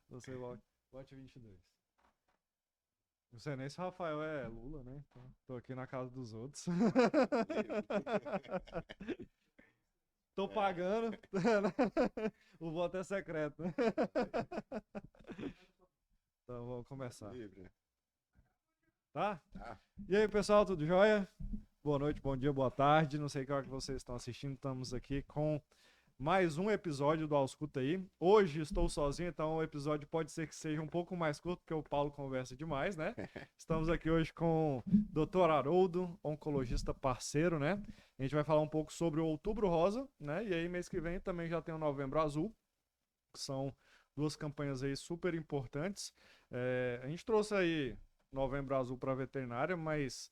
Você vote 22. Não sei nem se o Rafael é Lula, né? Então, tô aqui na casa dos outros. Tô pagando. O voto é secreto, né? Então vamos Voto começar. livre. Tá? Tá. E aí, pessoal, tudo jóia? Boa noite, bom dia, boa tarde. Não sei que hora que vocês estão assistindo. Estamos aqui com mais um episódio do Ausculta aí. Hoje estou sozinho, então o episódio pode ser que seja um pouco mais curto, porque o Paulo conversa demais, né? Estamos aqui hoje com o Dr. Haroldo, oncologista parceiro, né? A gente vai falar um pouco sobre o Outubro Rosa, né? E aí, mês que vem também já tem o Novembro Azul, que são duas campanhas aí super importantes. A gente trouxe aí Novembro Azul para a veterinária, mas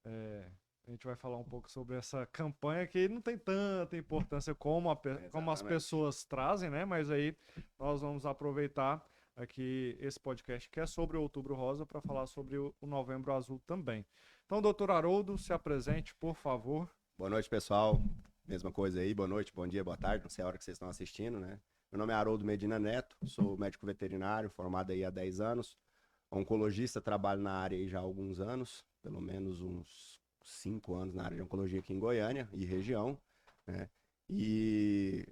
é, a gente vai falar um pouco sobre essa campanha que não tem tanta importância como as Exatamente. pessoas trazem, né? Mas aí nós vamos aproveitar aqui esse podcast que é sobre o Outubro Rosa para falar sobre o Novembro Azul também. Então, doutor Haroldo, se apresente, por favor. Boa noite, pessoal. Mesma coisa aí. Boa noite, bom dia, boa tarde. Não sei a hora que vocês estão assistindo, né? Meu nome é Haroldo Medina Neto, sou médico veterinário, formado aí há 10 anos. Oncologista, trabalho na área aí já há alguns anos, pelo menos uns 5 anos na área de oncologia aqui em Goiânia e região, né? E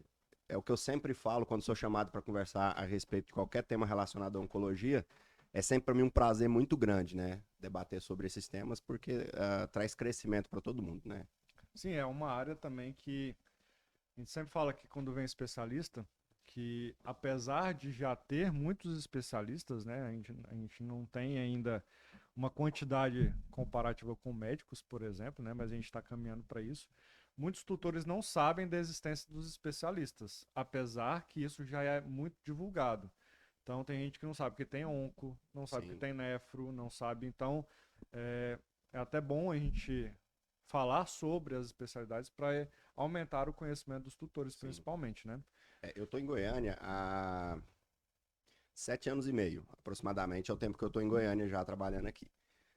é o que eu sempre falo quando sou chamado para conversar a respeito de qualquer tema relacionado à oncologia. É sempre para mim um prazer muito grande, né? Debater sobre esses temas, porque traz crescimento para todo mundo, né? Sim, é uma área também que a gente sempre fala que quando vem especialista, que apesar de já ter muitos especialistas, né, a gente não tem ainda uma quantidade comparativa com médicos, por exemplo, né, mas a gente está caminhando para isso. Muitos tutores não sabem da existência dos especialistas, apesar que isso já é muito divulgado. Então tem gente que não sabe que tem onco, não sabe que Sim, tem nefro, não sabe. Então é, é até bom a gente falar sobre as especialidades para aumentar o conhecimento dos tutores, sim. principalmente, né? Eu estou em Goiânia há 7 anos e meio, aproximadamente, é o tempo que eu estou em Goiânia já trabalhando aqui.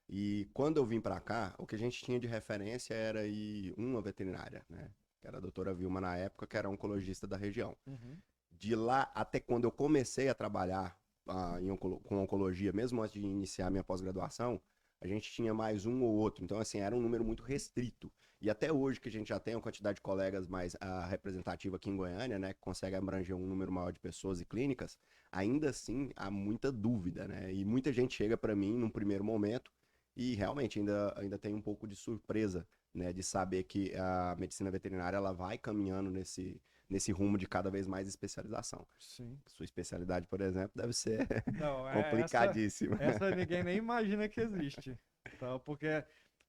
E quando eu vim para cá, o que a gente tinha de referência era aí uma veterinária, né? Que era a doutora Vilma na época, que era oncologista da região. Uhum. De lá até quando eu comecei a trabalhar com oncologia, mesmo antes de iniciar minha pós-graduação, a gente tinha mais um ou outro. Então, assim, era um número muito restrito. E até hoje que a gente já tem uma quantidade de colegas mais representativa aqui em Goiânia, né, que consegue abranger um número maior de pessoas e clínicas, ainda assim há muita dúvida, né? E muita gente chega para mim num primeiro momento e realmente ainda tem um pouco de surpresa, né, de saber que a medicina veterinária ela vai caminhando nesse rumo de cada vez mais especialização. Sim. Sua especialidade, por exemplo, deve ser Não, complicadíssima. essa ninguém nem imagina que existe. Então, porque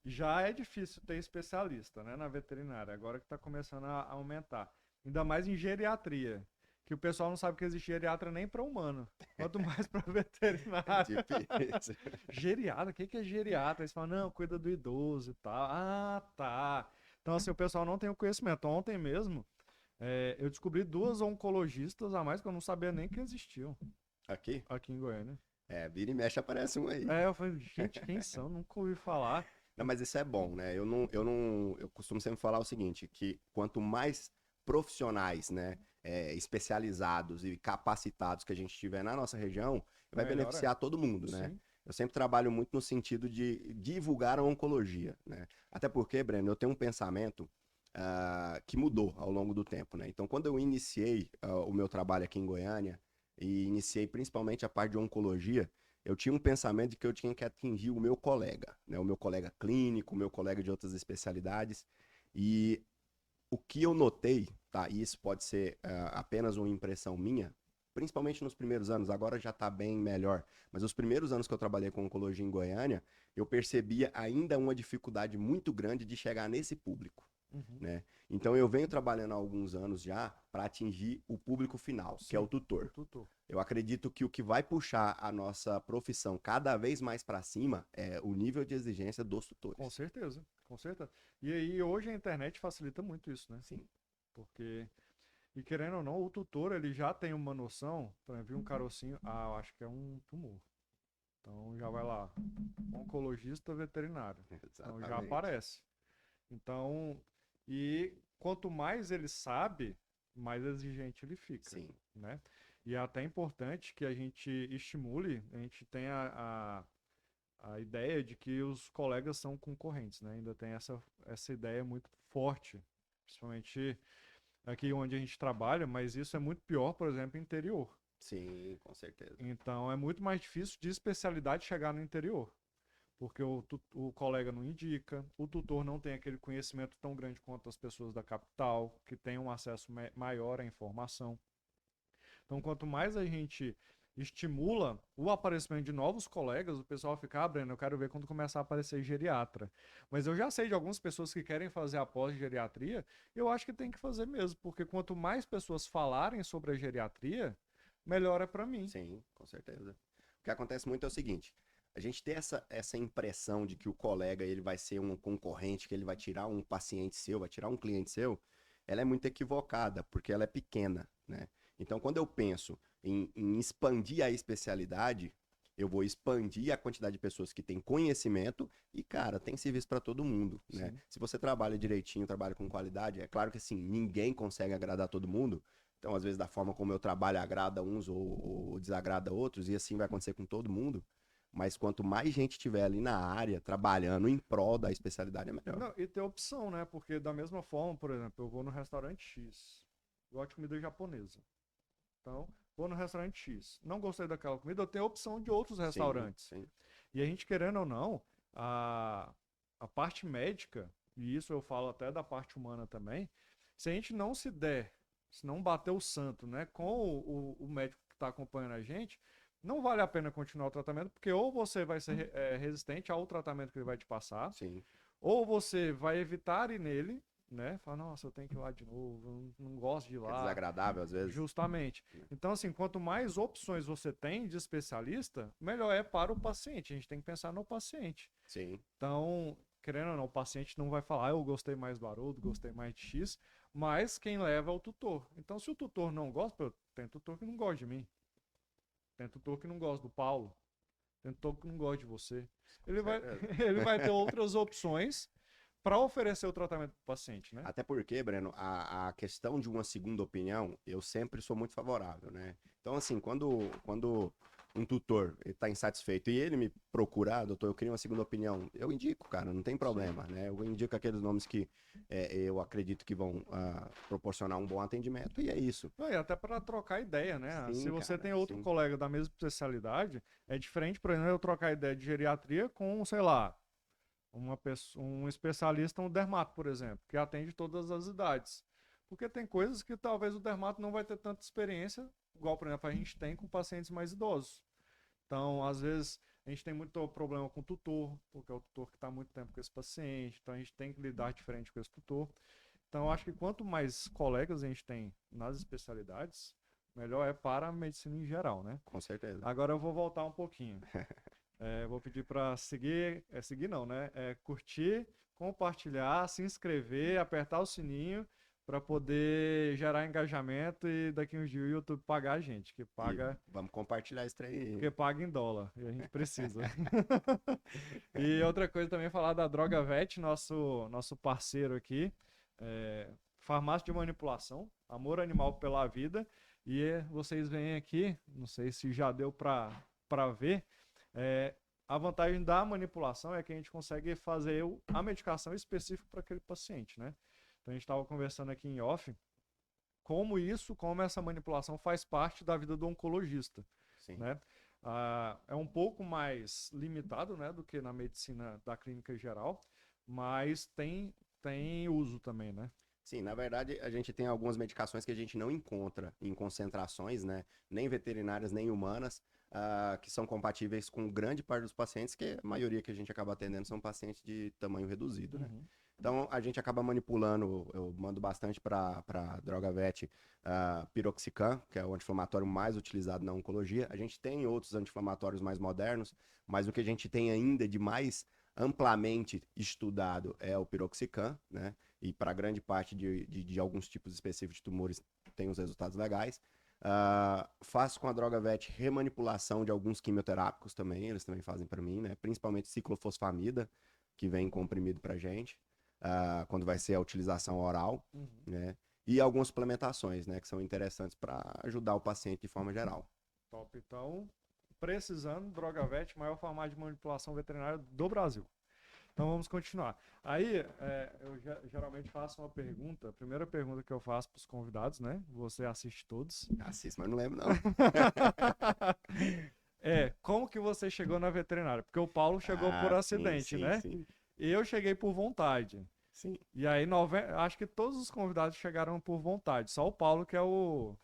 já é difícil ter especialista, né, na veterinária, agora que está começando a aumentar. Ainda mais em geriatria, que o pessoal não sabe que existe geriatra nem para humano, quanto mais para É veterinária. difícil. Geriatra, o que é geriatra? Eles falam, não, cuida do idoso e tal. Ah, tá. Então, assim, o pessoal não tem o conhecimento. Ontem mesmo, eu descobri duas oncologistas a mais que eu não sabia nem que existiam Aqui? aqui em Goiânia. Vira e mexe aparece um aí. Eu falei, gente, quem são? Nunca ouvi falar. Não, mas isso é bom, né? Eu costumo sempre falar o seguinte, que quanto mais profissionais, né, especializados e capacitados que a gente tiver na nossa região, vai Melhor é. beneficiar todo mundo, né? Sim. Eu sempre trabalho muito no sentido de divulgar a oncologia, né? Até porque, Breno, eu tenho um pensamento que mudou ao longo do tempo, né? Então, quando eu iniciei o meu trabalho aqui em Goiânia e iniciei principalmente a parte de oncologia, eu tinha um pensamento de que eu tinha que atingir o meu colega, né? O meu colega clínico, o meu colega de outras especialidades. E o que eu notei, tá? E isso pode ser apenas uma impressão minha, principalmente nos primeiros anos, agora já está bem melhor, mas os primeiros anos que eu trabalhei com oncologia em Goiânia, eu percebia ainda uma dificuldade muito grande de chegar nesse público. Uhum. Né? Então eu venho trabalhando há alguns anos já para atingir o público final, que é o Sim, o tutor. tutor. Eu acredito que o que vai puxar a nossa profissão cada vez mais para cima é o nível de exigência dos Com tutores. certeza, com certeza. E aí, hoje a internet facilita muito isso, né? Sim, Porque, e querendo ou não, o tutor, ele já tem uma noção, por exemplo, um carocinho, eu acho que é um tumor. Então, já vai lá, oncologista veterinário. Então, já exatamente. aparece. Então, e quanto mais ele sabe, mais exigente ele fica, Sim, né? E é até importante que a gente estimule, a gente tenha a ideia de que os colegas são concorrentes, né? Ainda tem essa ideia muito forte, principalmente aqui onde a gente trabalha, mas isso é muito pior, por exemplo, em interior. Sim, com certeza. Então é muito mais difícil de especialidade chegar no interior, porque o colega não indica, o tutor não tem aquele conhecimento tão grande quanto as pessoas da capital, que têm um acesso maior à informação. Então, quanto mais a gente estimula o aparecimento de novos colegas, o pessoal fica, Breno, eu quero ver quando começar a aparecer geriatra. Mas eu já sei de algumas pessoas que querem fazer a pós-geriatria, e eu acho que tem que fazer mesmo, porque quanto mais pessoas falarem sobre a geriatria, melhor é para mim. Sim, com certeza. O que acontece muito é o seguinte, a gente tem essa impressão de que o colega ele vai ser um concorrente, que ele vai tirar um paciente seu, vai tirar um cliente seu, ela é muito equivocada, porque ela é pequena, né? Então, quando eu penso em expandir a especialidade, eu vou expandir a quantidade de pessoas que têm conhecimento e, cara, tem serviço para todo mundo, né? Sim. Se você trabalha direitinho, trabalha com qualidade, é claro que assim, ninguém consegue agradar todo mundo. Então, às vezes, da forma como eu trabalho, agrada uns ou desagrada outros, e assim vai acontecer com todo mundo. Mas quanto mais gente tiver ali na área, trabalhando em prol da especialidade, é melhor. Não, e ter opção, né? Porque da mesma forma, por exemplo, eu vou no restaurante X, gosto de comida japonesa. Então, vou no restaurante X. Não gostei daquela comida, eu tenho a opção de outros Sim, restaurantes. sim. E a gente, querendo ou não, a parte médica, e isso eu falo até da parte humana também, se a gente não se der, se não bater o santo, né, com o médico que está acompanhando a gente, não vale a pena continuar o tratamento, porque ou você vai ser resistente ao tratamento que ele vai te passar, Sim. ou você vai evitar ir nele, né? Fala, nossa, eu tenho que ir lá de novo, eu não gosto de ir É lá. desagradável às vezes. Justamente. Então, assim, quanto mais opções você tem de especialista, melhor é para o paciente. A gente tem que pensar no paciente. Sim. Então, querendo ou não, o paciente não vai falar, eu gostei mais do Haroldo, gostei mais de X, mas quem leva é o tutor. Então, se o tutor não gosta, tem tutor que não gosta de mim, tem tutor que não gosta do Paulo, tem tutor que não gosta de você. Ele vai, Certeza. ele vai ter outras opções para oferecer o tratamento para o paciente, né? Até porque, Breno, a questão de uma segunda opinião, eu sempre sou muito favorável, né? Então, assim, quando um tutor está insatisfeito e ele me procurar, doutor, eu queria uma segunda opinião, eu indico, cara, não tem problema, né? Eu indico aqueles nomes que eu acredito que vão proporcionar um bom atendimento e é isso. Não, e até para trocar ideia, né? Se Sim, você cara, tem outro sim. colega da mesma especialidade, é diferente, por exemplo, eu trocar ideia de geriatria com, sei lá, um especialista, um dermato, por exemplo, que atende todas as idades. Porque tem coisas que talvez o dermato não vai ter tanta experiência, igual, por exemplo, a gente tem com pacientes mais idosos. Então, às vezes, a gente tem muito problema com o tutor, porque é o tutor que está muito tempo com esse paciente, então a gente tem que lidar diferente com esse tutor. Então, eu acho que quanto mais colegas a gente tem nas especialidades, melhor é para a medicina em geral, né? Com certeza. Agora eu vou voltar um pouquinho. Vou pedir para seguir, seguir não, né? Curtir, compartilhar, se inscrever, apertar o sininho para poder gerar engajamento e daqui uns dias o YouTube pagar a gente, que E paga, vamos compartilhar isso aí. porque paga em dólar e a gente precisa. E outra coisa também falar da Droga Vet, nosso parceiro aqui, farmácia de manipulação, amor animal pela vida. E vocês veem aqui, não sei se já deu para ver, a vantagem da manipulação é que a gente consegue fazer a medicação específica para aquele paciente, né? Então a gente estava conversando aqui em off, como essa manipulação faz parte da vida do oncologista, Sim. né? É um pouco mais limitado, né, do que na medicina da clínica geral, mas tem uso também, né? Sim, na verdade, a gente tem algumas medicações que a gente não encontra em concentrações, né? Nem veterinárias, nem humanas, que são compatíveis com grande parte dos pacientes, que a maioria que a gente acaba atendendo são pacientes de tamanho reduzido, né? Uhum. Então, a gente acaba manipulando, eu mando bastante para droga vet, piroxicam, que é o anti-inflamatório mais utilizado na oncologia. A gente tem outros anti-inflamatórios mais modernos, mas o que a gente tem ainda de mais amplamente estudado é o piroxicam, né? E para grande parte de alguns tipos específicos de tumores tem os resultados legais. Faço com a droga vet remanipulação de alguns quimioterápicos também, eles também fazem para mim, né? Principalmente ciclofosfamida, que vem comprimido para gente, quando vai ser a utilização oral, Uhum. né? e algumas suplementações, né, que são interessantes para ajudar o paciente de forma geral. Top. Então, precisando, Drogavet, maior farmácia de manipulação veterinária do Brasil. Então vamos continuar. Aí, eu geralmente faço uma pergunta, a primeira pergunta que eu faço para os convidados, né? Você assiste todos. Assisto, mas não lembro, não. Como que você chegou na veterinária? Porque o Paulo chegou por acidente, né? Sim. E eu cheguei por vontade. Sim. E aí, acho que todos os convidados chegaram por vontade. Só o Paulo que é o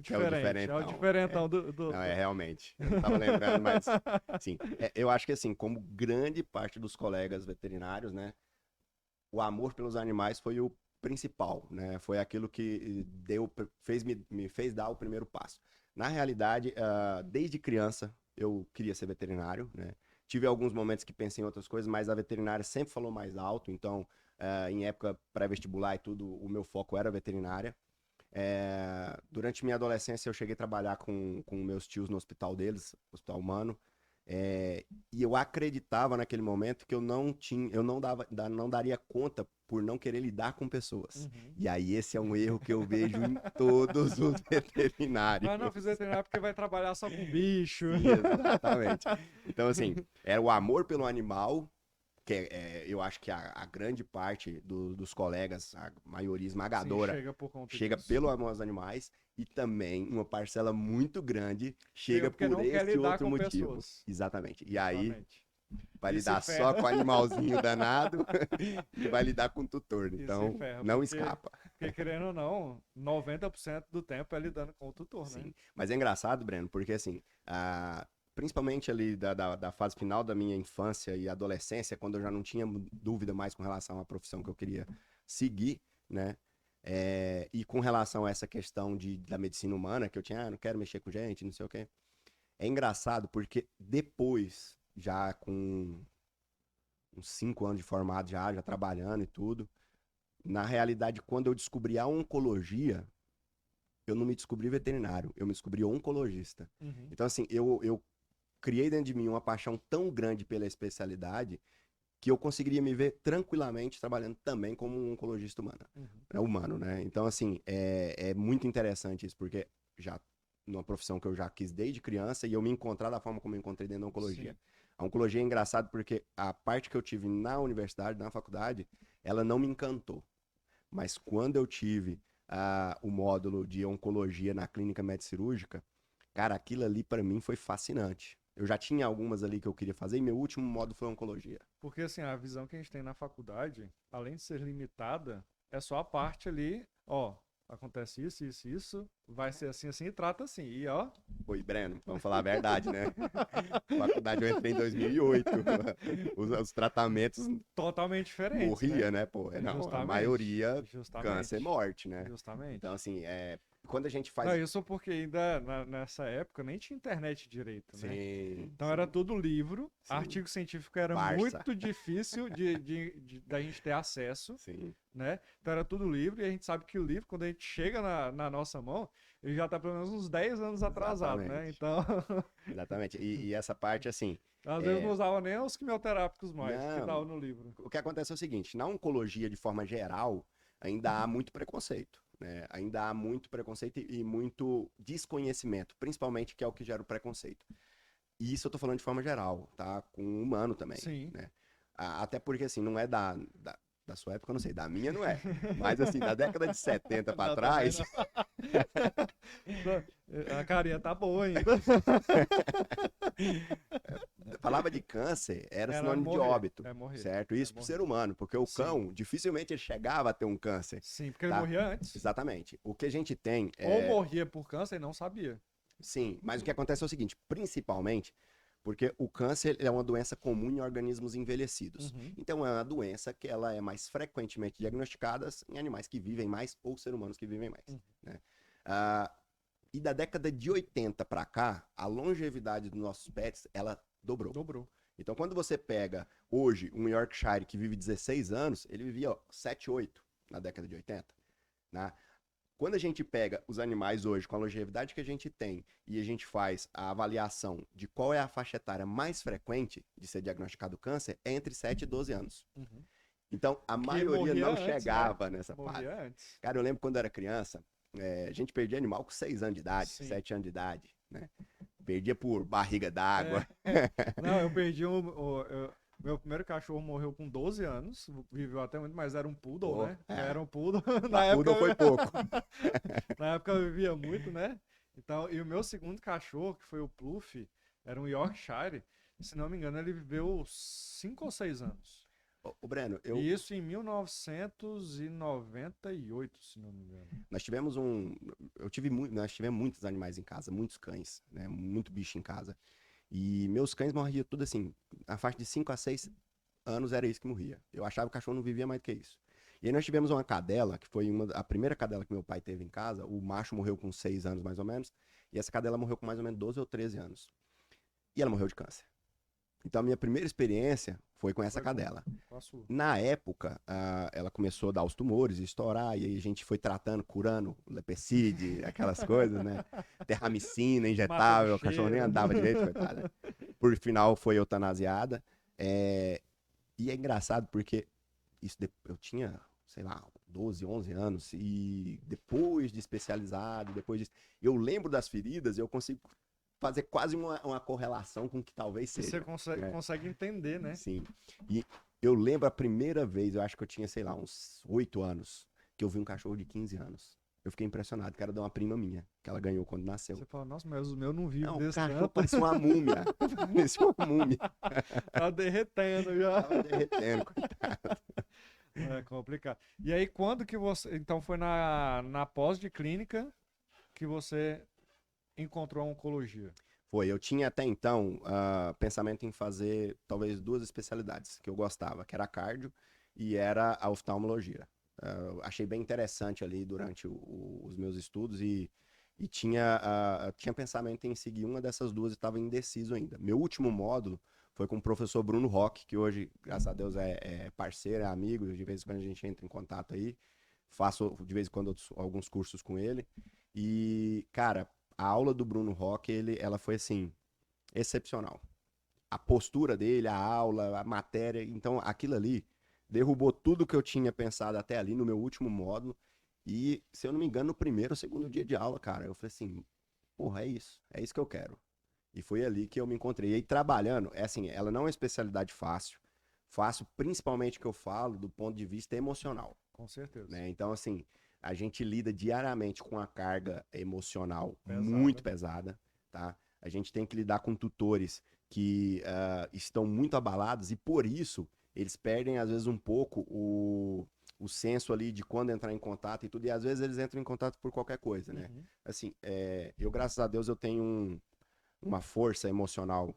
diferente. É o diferentão do... Não, realmente. Eu não tava lembrando, mas... Sim, eu acho que assim, como grande parte dos colegas veterinários, né? O amor pelos animais foi o principal, né? Foi aquilo que me fez dar o primeiro passo. Na realidade, desde criança, eu queria ser veterinário, né? Tive alguns momentos que pensei em outras coisas, mas a veterinária sempre falou mais alto, então, em época pré-vestibular e tudo, o meu foco era veterinária. Durante minha adolescência, eu cheguei a trabalhar com meus tios no hospital deles, Hospital Humano, e eu acreditava naquele momento que eu não daria conta por não querer lidar com pessoas. Uhum. E aí esse é um erro que eu vejo em todos os veterinários. Mas não fiz veterinário porque vai trabalhar só com bicho. Sim, exatamente. Então, assim, era o amor pelo animal, que eu acho que a grande parte dos colegas, a maioria esmagadora, chega pelo amor aos animais, e também uma parcela muito grande chega por esse outro motivo. Pessoas. Exatamente. E aí vai lidar só com o animalzinho danado e vai lidar com o tutor. Então, não escapa. Porque, querendo ou não, 90% do tempo é lidando com o tutor, Sim. né? Mas é engraçado, Breno, porque assim, principalmente ali da fase final da minha infância e adolescência, quando eu já não tinha dúvida mais com relação à profissão que eu queria seguir, né? E com relação a essa questão da medicina humana, que eu tinha, não quero mexer com gente, não sei o quê. É engraçado porque depois, já com uns 5 anos de formado, já trabalhando e tudo, na realidade, quando eu descobri a oncologia, eu não me descobri veterinário, eu me descobri oncologista. Uhum. Então, assim, eu criei dentro de mim uma paixão tão grande pela especialidade que eu conseguiria me ver tranquilamente trabalhando também como um oncologista humano, né? Então, assim, é muito interessante isso, porque já numa profissão que eu já quis desde criança e eu me encontrar da forma como eu encontrei dentro da oncologia. Sim. A oncologia é engraçado porque a parte que eu tive na universidade, na faculdade, ela não me encantou. Mas quando eu tive o módulo de oncologia na clínica médico-cirúrgica, cara, aquilo ali para mim foi fascinante. Eu já tinha algumas ali que eu queria fazer e meu último módulo foi oncologia. Porque assim, a visão que a gente tem na faculdade, além de ser limitada, é só a parte ali, acontece isso, vai ser assim, e trata assim, e Oi, Breno, vamos falar a verdade, né? A faculdade eu entrei em 2008, os tratamentos... Totalmente diferentes, morria, né? Pô, não, a maioria câncer e morte, né? Justamente. Então, assim, quando a gente faz... Não, isso porque ainda nessa época nem tinha internet direito, né? Sim. Então era tudo livro, artigo científico era muito difícil da gente ter acesso, né? Então era tudo livro e a gente sabe que o livro, quando a gente chega na nossa mão, ele já tá pelo menos uns 10 anos atrasado, né? Então... Exatamente. E essa parte, assim... Às vezes não usava nem os quimioterápicos mais, que estavam no livro. O que acontece é o seguinte, na oncologia, de forma geral, ainda há muito preconceito, né? Ainda há muito preconceito e muito desconhecimento, principalmente, que é o que gera o preconceito. E isso eu tô falando de forma geral, tá? Com o humano também. Sim. Né? Até porque, assim, não é da sua época, eu não sei, da minha não é. Mas, assim, da década de 70 pra trás... A carinha tá boa ainda. Falava de câncer, era sinônimo de óbito, certo? Isso pro ser humano, porque o cão, dificilmente ele chegava a ter um câncer. Sim, porque ele morria antes. Exatamente. O que a gente tem Ou morria por câncer e não sabia. Sim, mas o que acontece é o seguinte, principalmente porque o câncer é uma doença comum em organismos envelhecidos. Então é uma doença que ela é mais frequentemente diagnosticada em animais que vivem mais ou seres humanos que vivem mais. Né? E da década de 80 para cá, a longevidade dos nossos pets, ela dobrou. Então quando você pega hoje um Yorkshire que vive 16 anos, ele vivia 7, 8 na década de 80. Né? Quando a gente pega os animais hoje, com a longevidade que a gente tem, e a gente faz a avaliação de qual é a faixa etária mais frequente de ser diagnosticado câncer, é entre 7 e 12 anos. Então, a Que maioria morria não antes, chegava né? nessa fase. Morria antes. Cara, eu lembro quando eu era criança, a gente perdia animal com 6 anos de idade, Sim. 7 anos de idade, né? Perdia por barriga d'água. Não, eu perdi meu primeiro cachorro morreu com 12 anos, viveu até muito, mas era um poodle, Pô, né? Era um poodle. Pra poodle foi pouco. Na época eu vivia muito, né? Então, e o meu segundo cachorro, que foi o Pluff, era um Yorkshire. Se não me engano, ele viveu 5 ou 6 anos. Ô, Breno, E isso em 1998, se não me engano. nós tivemos nós tivemos muitos animais em casa, muitos cães, né? Muito bicho em casa. E meus cães morriam tudo assim, a faixa de 5 a 6 anos era isso que morria. Eu achava que o cachorro não vivia mais do que isso. E aí nós tivemos uma cadela, que foi a primeira cadela que meu pai teve em casa. O macho morreu com 6 anos mais ou menos, e essa cadela morreu com mais ou menos 12 ou 13 anos. E ela morreu de câncer. Então a minha primeira experiência foi com essa cadela. Na época, ela começou a dar os tumores, estourar, e aí a gente foi tratando, curando lepecide, aquelas coisas, né? Terramicina, injetável, o cachorro nem andava direito, coitada. Por final foi eutanasiada. E é engraçado porque eu tinha, sei lá, 12, 11 anos, e depois de especializado, eu lembro das feridas, eu consigo fazer quase uma correlação com o que talvez seja. Você consegue entender, né? Sim. E eu lembro a primeira vez, eu acho que eu tinha, sei lá, uns 8 anos, que eu vi um cachorro de 15 anos. Eu fiquei impressionado, que era de uma prima minha, que ela ganhou quando nasceu. Você fala, nossa, mas o meu não vive desse cachorro tanto. parecia uma múmia. Parecia uma múmia. Tá derretendo já. Tava derretendo, coitado. É complicado. E aí, quando que você... Então, foi na pós de clínica que você encontrou a oncologia? Foi, eu tinha até então pensamento em fazer talvez 2 especialidades que eu gostava, que era a cardio e era a oftalmologia. Achei bem interessante ali durante os meus estudos e tinha pensamento em seguir uma dessas 2 e estava indeciso ainda. Meu último módulo foi com o professor Bruno Roque, que hoje, graças a Deus, é parceiro, é amigo, de vez em quando a gente entra em contato aí, faço de vez em quando alguns cursos com ele. E, cara, a aula do Bruno Roque, ela foi assim, excepcional. A postura dele, a aula, a matéria, então aquilo ali derrubou tudo que eu tinha pensado até ali no meu último módulo. E, se eu não me engano, no primeiro ou segundo dia de aula, cara, eu falei assim, porra, é isso que eu quero. E foi ali que eu me encontrei. E aí, trabalhando, ela não é uma especialidade fácil. Fácil, principalmente que eu falo do ponto de vista emocional. Com certeza. Né? Então, assim, a gente lida diariamente com a carga emocional Pesada. muito pesada, tá? A gente tem que lidar com tutores que estão muito abalados e, por isso, eles perdem, às vezes, um pouco o senso ali de quando entrar em contato e tudo. E, às vezes, eles entram em contato por qualquer coisa, né? Uhum. Assim, eu, graças a Deus, eu tenho uma força emocional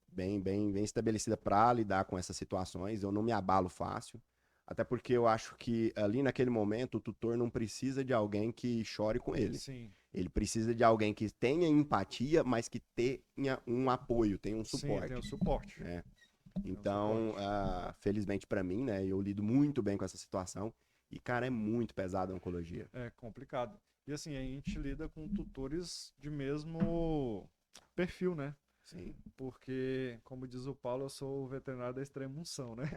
bem estabelecida para lidar com essas situações. Eu não me abalo fácil. Até porque eu acho que ali naquele momento o tutor não precisa de alguém que chore com ele. Sim. Ele precisa de alguém que tenha empatia, mas que tenha um apoio, tenha um suporte. Sim, tem o suporte. Né? Então, felizmente para mim, né, eu lido muito bem com essa situação. E, cara, é muito pesado a oncologia. É complicado. E assim, a gente lida com tutores de mesmo perfil, né? Sim. Porque, como diz o Paulo, eu sou o veterinário da extrema unção, né?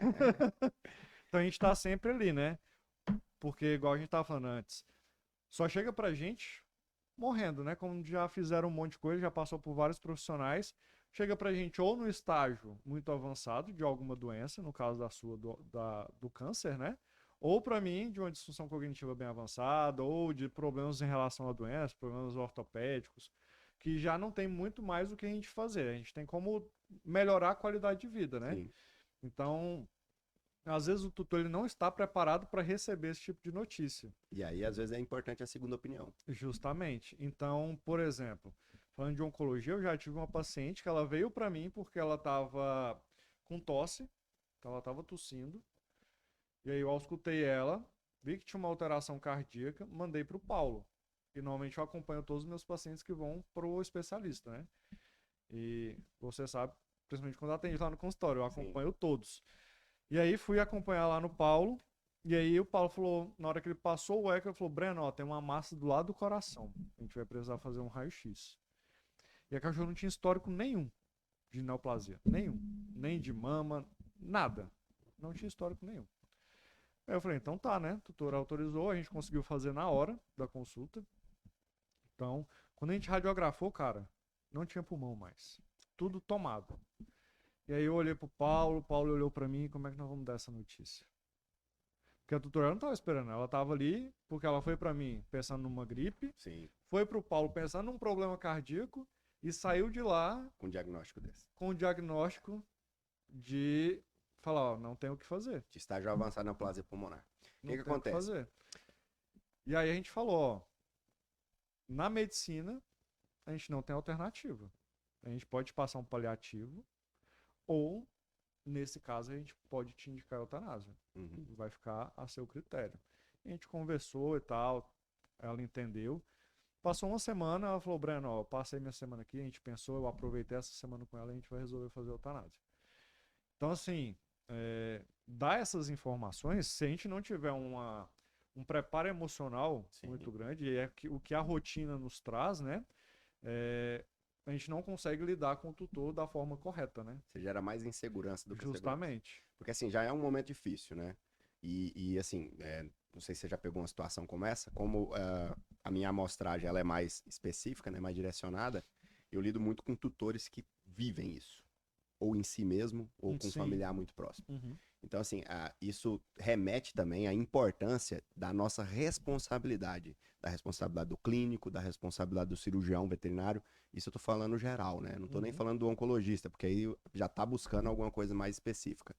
Então a gente tá sempre ali, né? Porque, igual a gente tava falando antes, só chega pra gente morrendo, né? Como já fizeram um monte de coisa, já passou por vários profissionais, chega pra gente ou no estágio muito avançado de alguma doença, no caso da sua, do câncer, né? Ou pra mim, de uma disfunção cognitiva bem avançada, ou de problemas em relação à doença, problemas ortopédicos, que já não tem muito mais o que a gente fazer. A gente tem como melhorar a qualidade de vida, né? Sim. Então, às vezes o tutor ele não está preparado para receber esse tipo de notícia. E aí, às vezes, é importante a segunda opinião. Justamente. Então, por exemplo, falando de oncologia, eu já tive uma paciente que ela veio para mim porque ela estava com tosse, ela estava tossindo, e aí eu auscultei ela, vi que tinha uma alteração cardíaca, mandei para o Paulo. E normalmente eu acompanho todos os meus pacientes que vão pro especialista, né? E você sabe, principalmente quando atende lá no consultório, eu acompanho todos. E aí fui acompanhar lá no Paulo, e aí o Paulo falou, na hora que ele passou o eco, ele falou, Breno, ó, tem uma massa do lado do coração, a gente vai precisar fazer um raio-x. E a cachorra não tinha histórico nenhum de neoplasia, nenhum, nem de mama, nada, não tinha histórico nenhum. Aí eu falei, então tá, né? A tutora autorizou, a gente conseguiu fazer na hora da consulta. Então, quando a gente radiografou, cara, não tinha pulmão mais. Tudo tomado. E aí eu olhei pro Paulo, o Paulo olhou pra mim, como é que nós vamos dar essa notícia? Porque a tutora não tava esperando, ela tava ali porque ela foi pra mim pensando numa gripe, Sim, foi pro Paulo pensando num problema cardíaco e saiu de lá com um diagnóstico desse. com o diagnóstico de falar, ó, não tem o que fazer. De estágio avançado na plasia pulmonar. O Não que tem o que acontece? fazer. E aí a gente falou, ó, na medicina a gente não tem alternativa. A gente pode passar um paliativo ou, nesse caso, a gente pode te indicar a eutanásia. Uhum. Vai ficar a seu critério. A gente conversou e tal, ela entendeu. Passou uma semana, ela falou, Breno, ó, eu passei minha semana aqui, a gente pensou, eu aproveitei essa semana com ela, a gente vai resolver fazer a eutanásia. Então, assim, dar essas informações, se a gente não tiver um preparo emocional Sim. muito grande, e é o que a rotina nos traz, né? A gente não consegue lidar com o tutor da forma correta, né? Você gera mais insegurança do que segurança. Justamente. Porque assim, já é um momento difícil, né? E assim, não sei se você já pegou uma situação como essa, como a minha amostragem ela é mais específica, né, mais direcionada, eu lido muito com tutores que vivem isso. Ou em si mesmo, ou com um Sim. familiar muito próximo. Uhum. Então, assim, isso remete também à importância da nossa responsabilidade. Da responsabilidade do clínico, da responsabilidade do cirurgião veterinário. Isso eu tô falando geral, né? Não tô nem falando do oncologista, porque aí já tá buscando alguma coisa mais específica.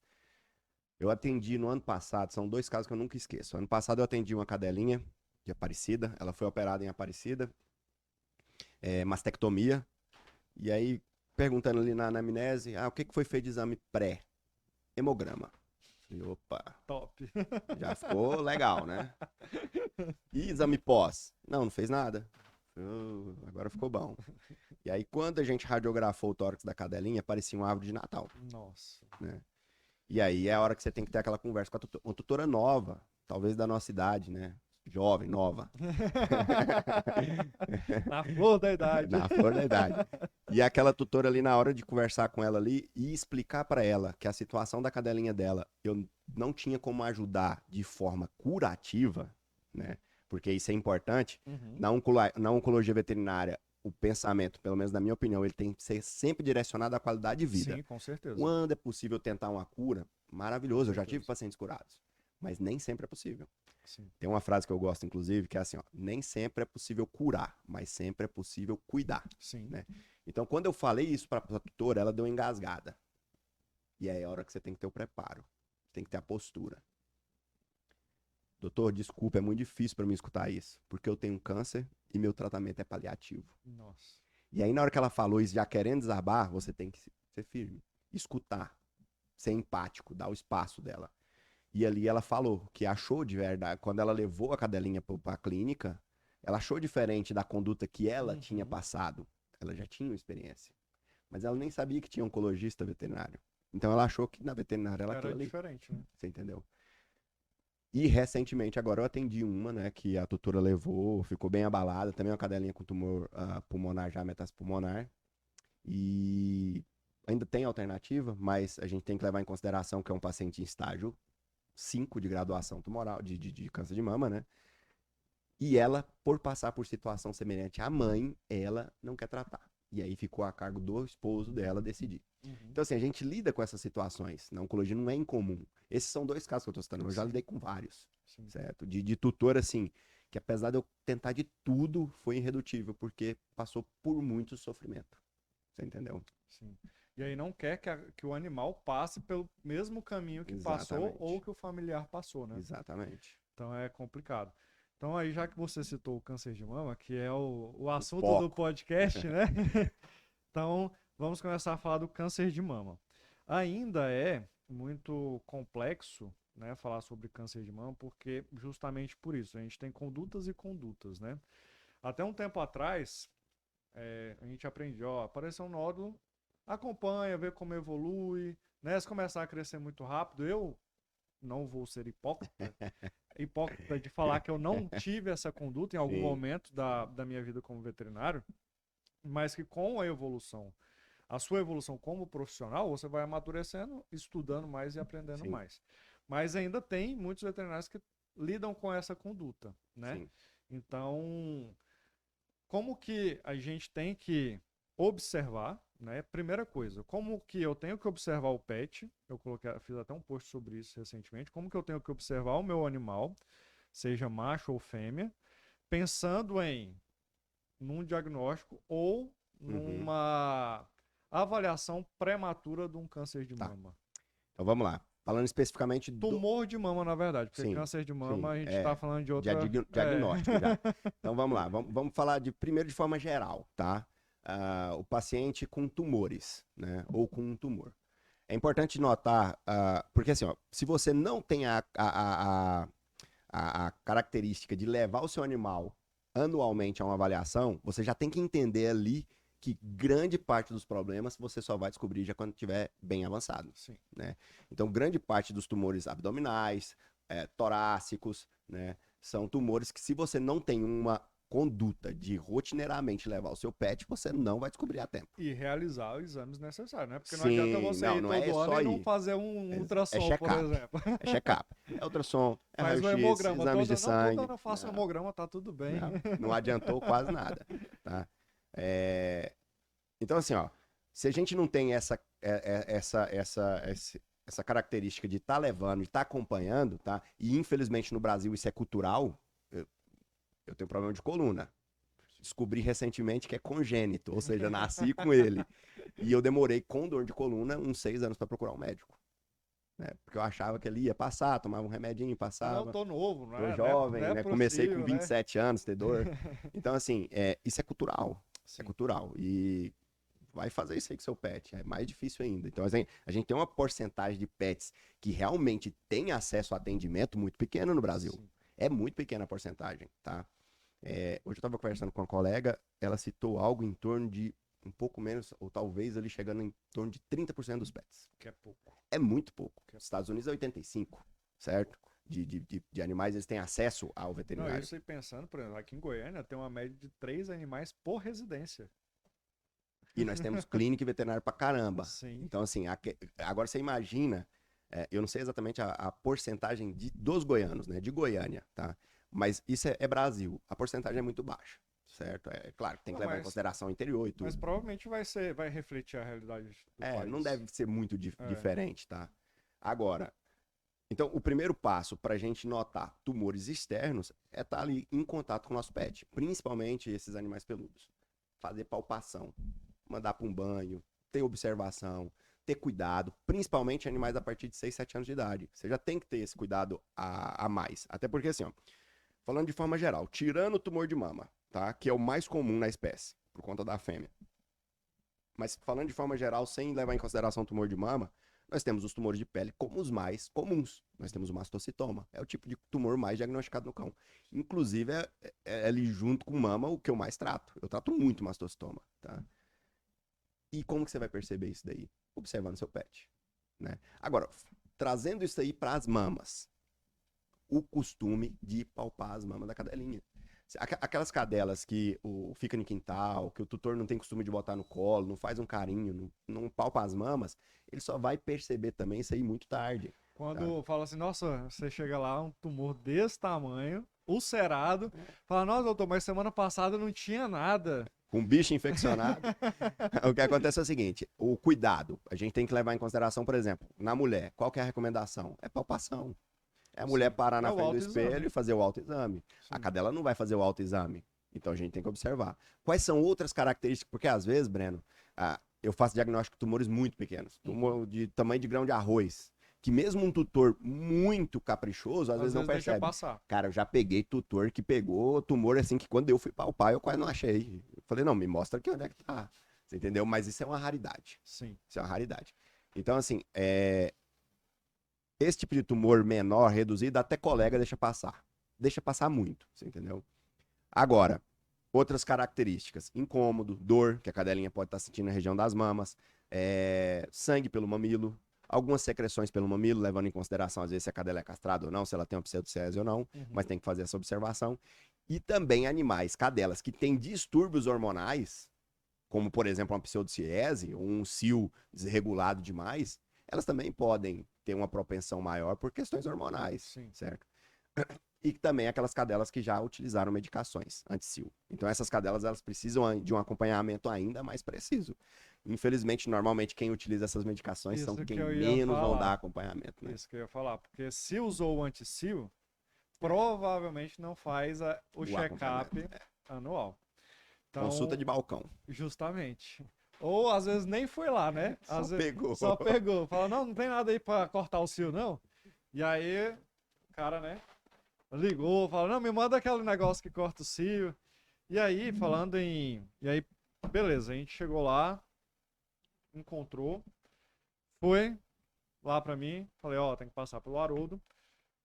Eu atendi no ano passado, são 2 casos que eu nunca esqueço. Ano passado eu atendi uma cadelinha de Aparecida, ela foi operada em Aparecida, mastectomia, e aí perguntando ali na anamnese, o que foi feito de exame pré? Hemograma. Falei, opa, Top. já ficou legal, né? E exame pós? Não fez nada. Agora ficou bom. E aí quando a gente radiografou o tórax da cadelinha, parecia uma árvore de Natal, Nossa. né? E aí é a hora que você tem que ter aquela conversa com uma tutora nova, talvez da nossa idade, né? Jovem, nova. Na flor da idade. Na flor da idade. E aquela tutora ali, na hora de conversar com ela ali e explicar pra ela que a situação da cadelinha dela, eu não tinha como ajudar de forma curativa, né? Porque isso é importante. Uhum. Na oncologia veterinária, o pensamento, pelo menos na minha opinião, ele tem que ser sempre direcionado à qualidade de vida. Sim, com certeza. Quando é possível tentar uma cura, maravilhoso. Eu já certeza. tive pacientes curados. Mas nem sempre é possível. Sim. Tem uma frase que eu gosto, inclusive, que é assim, ó, nem sempre é possível curar, mas sempre é possível cuidar. Sim. Né? Então, quando eu falei isso para a tutora, ela deu uma engasgada. E aí é a hora que você tem que ter o preparo. Tem que ter a postura. Doutor, desculpa, é muito difícil para mim escutar isso, porque eu tenho um câncer e meu tratamento é paliativo. Nossa. E aí, na hora que ela falou isso, já querendo desabar, você tem que ser firme, escutar, ser empático, dar o espaço dela. E ali ela falou que achou de verdade, quando ela levou a cadelinha para a clínica, ela achou diferente da conduta que ela tinha passado. Ela já tinha uma experiência. Mas ela nem sabia que tinha oncologista veterinário. Então ela achou que na veterinária ela Era diferente, né? Você entendeu? E recentemente, agora eu atendi uma, né, que a tutora levou, ficou bem abalada, também uma cadelinha com tumor pulmonar, já metástase pulmonar. E ainda tem alternativa, mas a gente tem que levar em consideração que é um paciente em estágio 5 de graduação tumoral, de câncer de mama, né? E ela, por passar por situação semelhante à mãe, ela não quer tratar. E aí ficou a cargo do esposo dela decidir. Então, assim, a gente lida com essas situações. Na oncologia não é incomum. Esses são 2 casos que eu tô citando. Eu já lidei com vários, certo? De tutor, assim, que apesar de eu tentar de tudo, foi irredutível, porque passou por muito sofrimento. Você entendeu? Sim. E aí não quer que o animal passe pelo mesmo caminho que passou Exatamente. ou que o familiar passou, né? Exatamente. Então é complicado. Então aí, já que você citou o câncer de mama, que é o assunto foco. do podcast, né? Então vamos começar a falar do câncer de mama. Ainda é muito complexo, né, falar sobre câncer de mama, porque justamente por isso, a gente tem condutas e condutas, né? Até um tempo atrás, a gente aprende, ó, apareceu um nódulo, acompanha, vê como evolui, né? Se começar a crescer muito rápido, eu não vou ser hipócrita de falar que eu não tive essa conduta em algum Sim. momento da minha vida como veterinário, mas que com a evolução, a sua evolução como profissional, você vai amadurecendo, estudando mais e aprendendo Sim. mais. Mas ainda tem muitos veterinários que lidam com essa conduta, né? Sim. Então, como que a gente tem que observar, né? Primeira coisa, como que eu tenho que observar o pet? Fiz até um post sobre isso recentemente. Como que eu tenho que observar o meu animal, seja macho ou fêmea, pensando num diagnóstico ou Uhum. numa avaliação prematura de um câncer de Tá. mama. Então vamos lá. Falando especificamente do. Tumor de mama, na verdade, porque Sim, câncer de mama sim. a gente está falando de Já outra. diagnóstico já. Então vamos lá. Vamos falar primeiro de forma geral, tá? O paciente com tumores, né? Ou com um tumor. É importante notar, porque assim, ó, se você não tem a característica de levar o seu animal anualmente a uma avaliação, você já tem que entender ali que grande parte dos problemas você só vai descobrir já quando estiver bem avançado. Sim. Né? Então, grande parte dos tumores abdominais, torácicos, né, são tumores que, se você não tem uma conduta de rotineiramente levar o seu pet, você não vai descobrir a tempo. E realizar os exames necessários, né? Porque não adianta Sim, você ir não é todo ano só e não ir. fazer um É ultrassom, por check-up. exemplo. É check-up. É ultrassom, é Faz o raio-x, hemograma exames de todo. Não, todo sangue. ano eu faço hemograma, tá tudo bem. Não adiantou quase nada. Tá? Então, assim, ó, se a gente não tem essa característica de estar levando, de estar acompanhando, tá? E infelizmente no Brasil isso é cultural, eu tenho problema de coluna. Descobri recentemente que é congênito, ou seja, nasci com ele. E eu demorei com dor de coluna uns 6 anos para procurar um médico. Né? Porque eu achava que ele ia passar, tomava um remedinho, Ah, não, passava. tô novo, não Tô é? jovem, Não é né? Comecei com possível, né? 27 anos, ter dor. Então, assim, isso é cultural. É Sim. cultural. E vai fazer isso aí com seu pet. É mais difícil ainda. Então, assim, a gente tem uma porcentagem de pets que realmente tem acesso a atendimento muito pequeno no Brasil. Sim. É muito pequena a porcentagem, tá? Hoje eu estava conversando com uma colega, ela citou algo em torno de um pouco menos, ou talvez ali chegando em torno de 30% dos pets. Que é pouco. É muito pouco. Nos Estados Unidos é 85%, certo? De animais, eles têm acesso ao Não, veterinário. isso aí pensando, por exemplo, aqui em Goiânia tem uma média de 3 animais por residência. E nós temos clínica e veterinário pra caramba. Sim. Então, assim, agora você imagina, eu não sei exatamente a porcentagem dos goianos, né? De Goiânia, tá? Mas isso é Brasil. A porcentagem é muito baixa, certo? É claro que tem que levar em consideração o interior e tudo. Mas provavelmente vai refletir a realidade do país. Não deve ser muito diferente, tá? Agora, então, o primeiro passo para a gente notar tumores externos é estar ali em contato com o nosso pet, principalmente esses animais peludos. Fazer palpação, mandar para um banho, ter observação, ter cuidado, principalmente animais a partir de 6, 7 anos de idade. Você já tem que ter esse cuidado a mais. Até porque, assim, ó, falando de forma geral, tirando o tumor de mama, tá? Que é o mais comum na espécie, por conta da fêmea. Mas falando de forma geral, sem levar em consideração o tumor de mama, nós temos os tumores de pele como os mais comuns. Nós temos o mastocitoma, é o tipo de tumor mais diagnosticado no cão. Inclusive, é ali junto com mama o que eu mais trato. Eu trato muito mastocitoma, tá? E como que você vai perceber isso daí? Observando seu pet, né? Agora, trazendo isso aí para as mamas. O costume de palpar as mamas da cadelinha. Aquelas cadelas que fica no quintal, que o tutor não tem costume de botar no colo, não faz um carinho, não palpa as mamas, ele só vai perceber também isso aí muito tarde. Quando fala assim, nossa, você chega lá, um tumor desse tamanho, ulcerado, fala, nossa, doutor, mas semana passada não tinha nada. Com bicho infeccionado. O que acontece é o seguinte, o cuidado, a gente tem que levar em consideração, por exemplo, na mulher, qual que é a recomendação? É palpação. É a mulher parar na frente do espelho e fazer o autoexame. Sim. A cadela não vai fazer o autoexame. Então a gente tem que observar. Quais são outras características? Porque às vezes, Breno, eu faço diagnóstico de tumores muito pequenos. Tumor de tamanho de grão de arroz. Que mesmo um tutor muito caprichoso, às vezes não percebe. Passar. Cara, eu já peguei tutor que pegou tumor assim que quando eu fui palpar eu quase não achei. Eu falei, não, me mostra aqui onde é que tá. Você entendeu? Mas isso é uma raridade. Sim. Isso é uma raridade. Então, assim, esse tipo de tumor menor, reduzido, até colega deixa passar. Deixa passar muito, você entendeu? Agora, outras características. Incômodo, dor, que a cadelinha pode estar sentindo na região das mamas. Sangue pelo mamilo. Algumas secreções pelo mamilo, levando em consideração, às vezes, se a cadela é castrada ou não, se ela tem uma pseudocese ou não. Mas tem que fazer essa observação. E também animais, cadelas, que têm distúrbios hormonais, como, por exemplo, uma pseudociese ou um cio desregulado demais, elas também podem ter uma propensão maior por questões hormonais, Sim. certo? E também aquelas cadelas que já utilizaram medicações anti-cio. Então essas cadelas elas precisam de um acompanhamento ainda mais preciso. Infelizmente, normalmente quem utiliza essas medicações são Isso que quem eu ia menos vão dar falar. acompanhamento, né? Isso que eu ia falar. Porque se usou o anti-cio, provavelmente não faz o O acompanhamento. check-up anual. Consulta Então, de balcão. justamente. Ou às vezes nem foi lá, né? Só pegou. Só pegou. Fala, não, não tem nada aí pra cortar o cio, não. E aí, o cara, né? Ligou, falou, não, me manda aquele negócio que corta o cio. E aí, falando em. E aí, beleza, a gente chegou lá, encontrou, foi lá pra mim, falei, ó, tem que passar pelo Haroldo.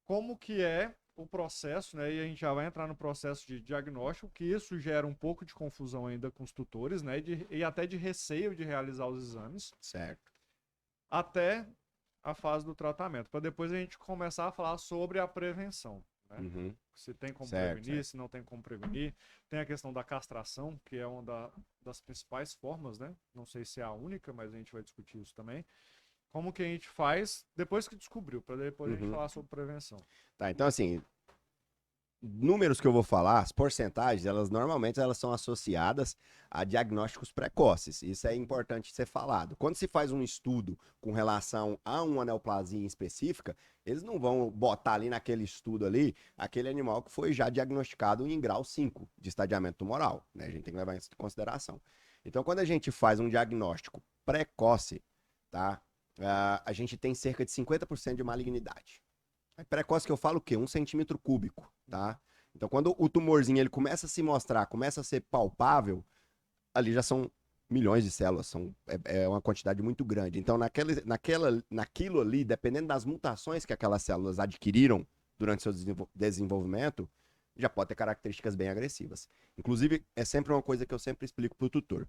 Como que é o processo, né? E a gente já vai entrar no processo de diagnóstico, que isso gera um pouco de confusão ainda com os tutores, né? E até de receio de realizar os exames, Certo. até a fase do tratamento, para depois a gente começar a falar sobre a prevenção, né? Uhum. Se tem como Certo, prevenir, certo. se não tem como prevenir. Tem a questão da castração, que é uma das principais formas, né? Não sei se é a única, mas a gente vai discutir isso também. Como que a gente faz depois que descobriu, para depois a gente Uhum. falar sobre prevenção. Tá, então assim, números que eu vou falar, as porcentagens, elas normalmente elas são associadas a diagnósticos precoces. Isso é importante ser falado. Quando se faz um estudo com relação a uma neoplasia específica, eles não vão botar ali naquele estudo ali aquele animal que foi já diagnosticado em grau 5 de estadiamento tumoral, né? A gente tem que levar isso em consideração. Então, quando a gente faz um diagnóstico precoce, tá? A gente tem cerca de 50% de malignidade. Precoce que eu falo o quê? 1 cm3, tá? Então, quando o tumorzinho ele começa a se mostrar, começa a ser palpável, ali já são milhões de células, é uma quantidade muito grande. Então, naquilo ali, dependendo das mutações que aquelas células adquiriram durante seu desenvolvimento, já pode ter características bem agressivas. Inclusive, é sempre uma coisa que eu sempre explico para o tutor.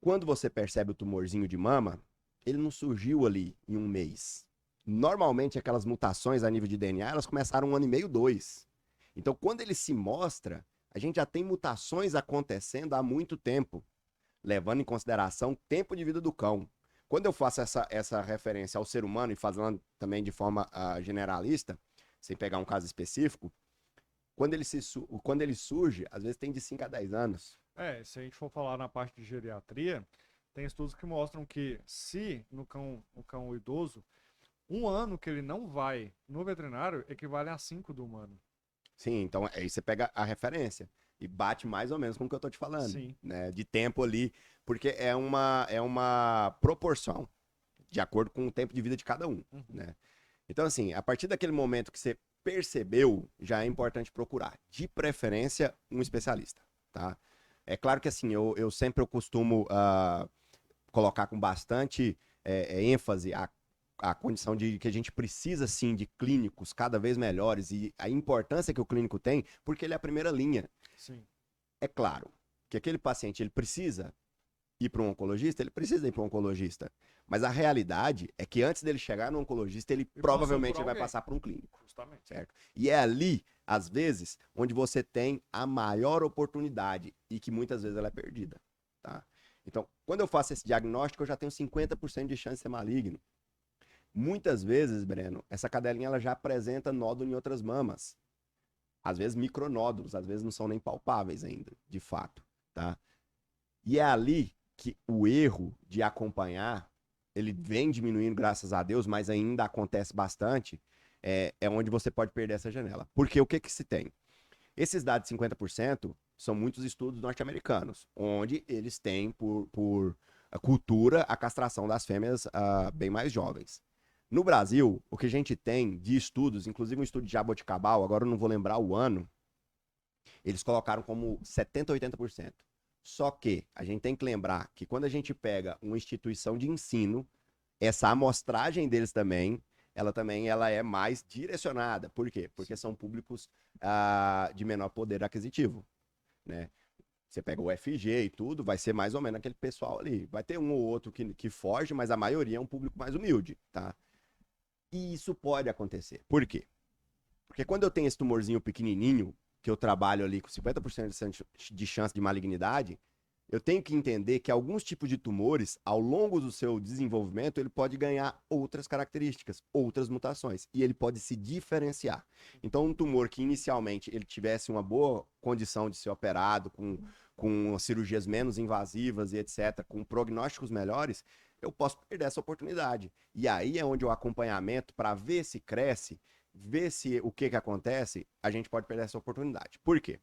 Quando você percebe o tumorzinho de mama, ele não surgiu ali em um mês. Normalmente, aquelas mutações a nível de DNA, elas começaram 1 ano e meio, 2. Então, quando ele se mostra, a gente já tem mutações acontecendo há muito tempo, levando em consideração o tempo de vida do cão. Quando eu faço essa referência ao ser humano e fazendo também de forma generalista, sem pegar um caso específico, quando ele surge, às vezes tem de 5 a 10 anos. Se a gente for falar na parte de geriatria, tem estudos que mostram que se no cão idoso, 1 ano que ele não vai no veterinário equivale a 5 do humano. Sim, então aí você pega a referência e bate mais ou menos com o que eu tô te falando, Sim. né? De tempo ali, porque é uma proporção de acordo com o tempo de vida de cada um, né? Então, assim, a partir daquele momento que você percebeu, já é importante procurar, de preferência, um especialista, tá? É claro que, assim, eu sempre costumo colocar com bastante ênfase a condição de que a gente precisa, sim, de clínicos cada vez melhores e a importância que o clínico tem, porque ele é a primeira linha. Sim. É claro que aquele paciente, ele precisa ir para um oncologista, ele precisa ir para um oncologista. Mas a realidade é que antes dele chegar no oncologista, ele provavelmente vai passar por um clínico. Justamente. Certo? E é ali, às vezes, onde você tem a maior oportunidade e que muitas vezes ela é perdida, tá? Então, quando eu faço esse diagnóstico, eu já tenho 50% de chance de ser maligno. Muitas vezes, Breno, essa cadelinha ela já apresenta nódulo em outras mamas. Às vezes micronódulos, às vezes não são nem palpáveis ainda, de fato, tá? E é ali que o erro de acompanhar, ele vem diminuindo, graças a Deus, mas ainda acontece bastante, é onde você pode perder essa janela. Porque o que que se tem? Esses dados de 50% são muitos estudos norte-americanos, onde eles têm por cultura a castração das fêmeas bem mais jovens. No Brasil, o que a gente tem de estudos, inclusive um estudo de jaboticabal, agora eu não vou lembrar o ano, eles colocaram como 70% a 80%. Só que a gente tem que lembrar que quando a gente pega uma instituição de ensino, essa amostragem deles também, ela é mais direcionada. Por quê? Porque são públicos de menor poder aquisitivo, né? Você pega o FG e tudo, vai ser mais ou menos aquele pessoal ali. Vai ter um ou outro que foge, mas a maioria é um público mais humilde, tá? E isso pode acontecer. Por quê? Porque quando eu tenho esse tumorzinho pequenininho, que eu trabalho ali com 50% de chance de malignidade, eu tenho que entender que alguns tipos de tumores, ao longo do seu desenvolvimento, ele pode ganhar outras características, outras mutações, e ele pode se diferenciar. Então, um tumor que inicialmente ele tivesse uma boa condição de ser operado, com cirurgias menos invasivas e etc., com prognósticos melhores, eu posso perder essa oportunidade. E aí é onde o acompanhamento, para ver se cresce, ver se o que acontece, a gente pode perder essa oportunidade. Por quê?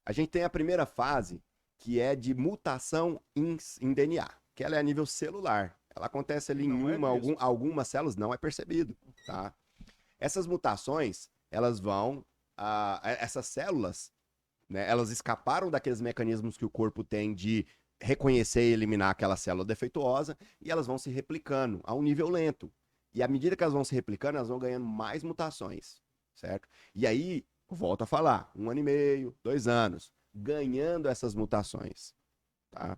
A gente tem a primeira fase, que é de mutação em DNA, que ela é a nível celular. Ela acontece ali algumas células, não é percebido, tá? Essas mutações, elas vão, essas células, né, elas escaparam daqueles mecanismos que o corpo tem de reconhecer e eliminar aquela célula defeituosa, e elas vão se replicando a um nível lento. E à medida que elas vão se replicando, elas vão ganhando mais mutações, certo? E aí, volto a falar, 1 ano e meio, 2 anos, ganhando essas mutações, tá?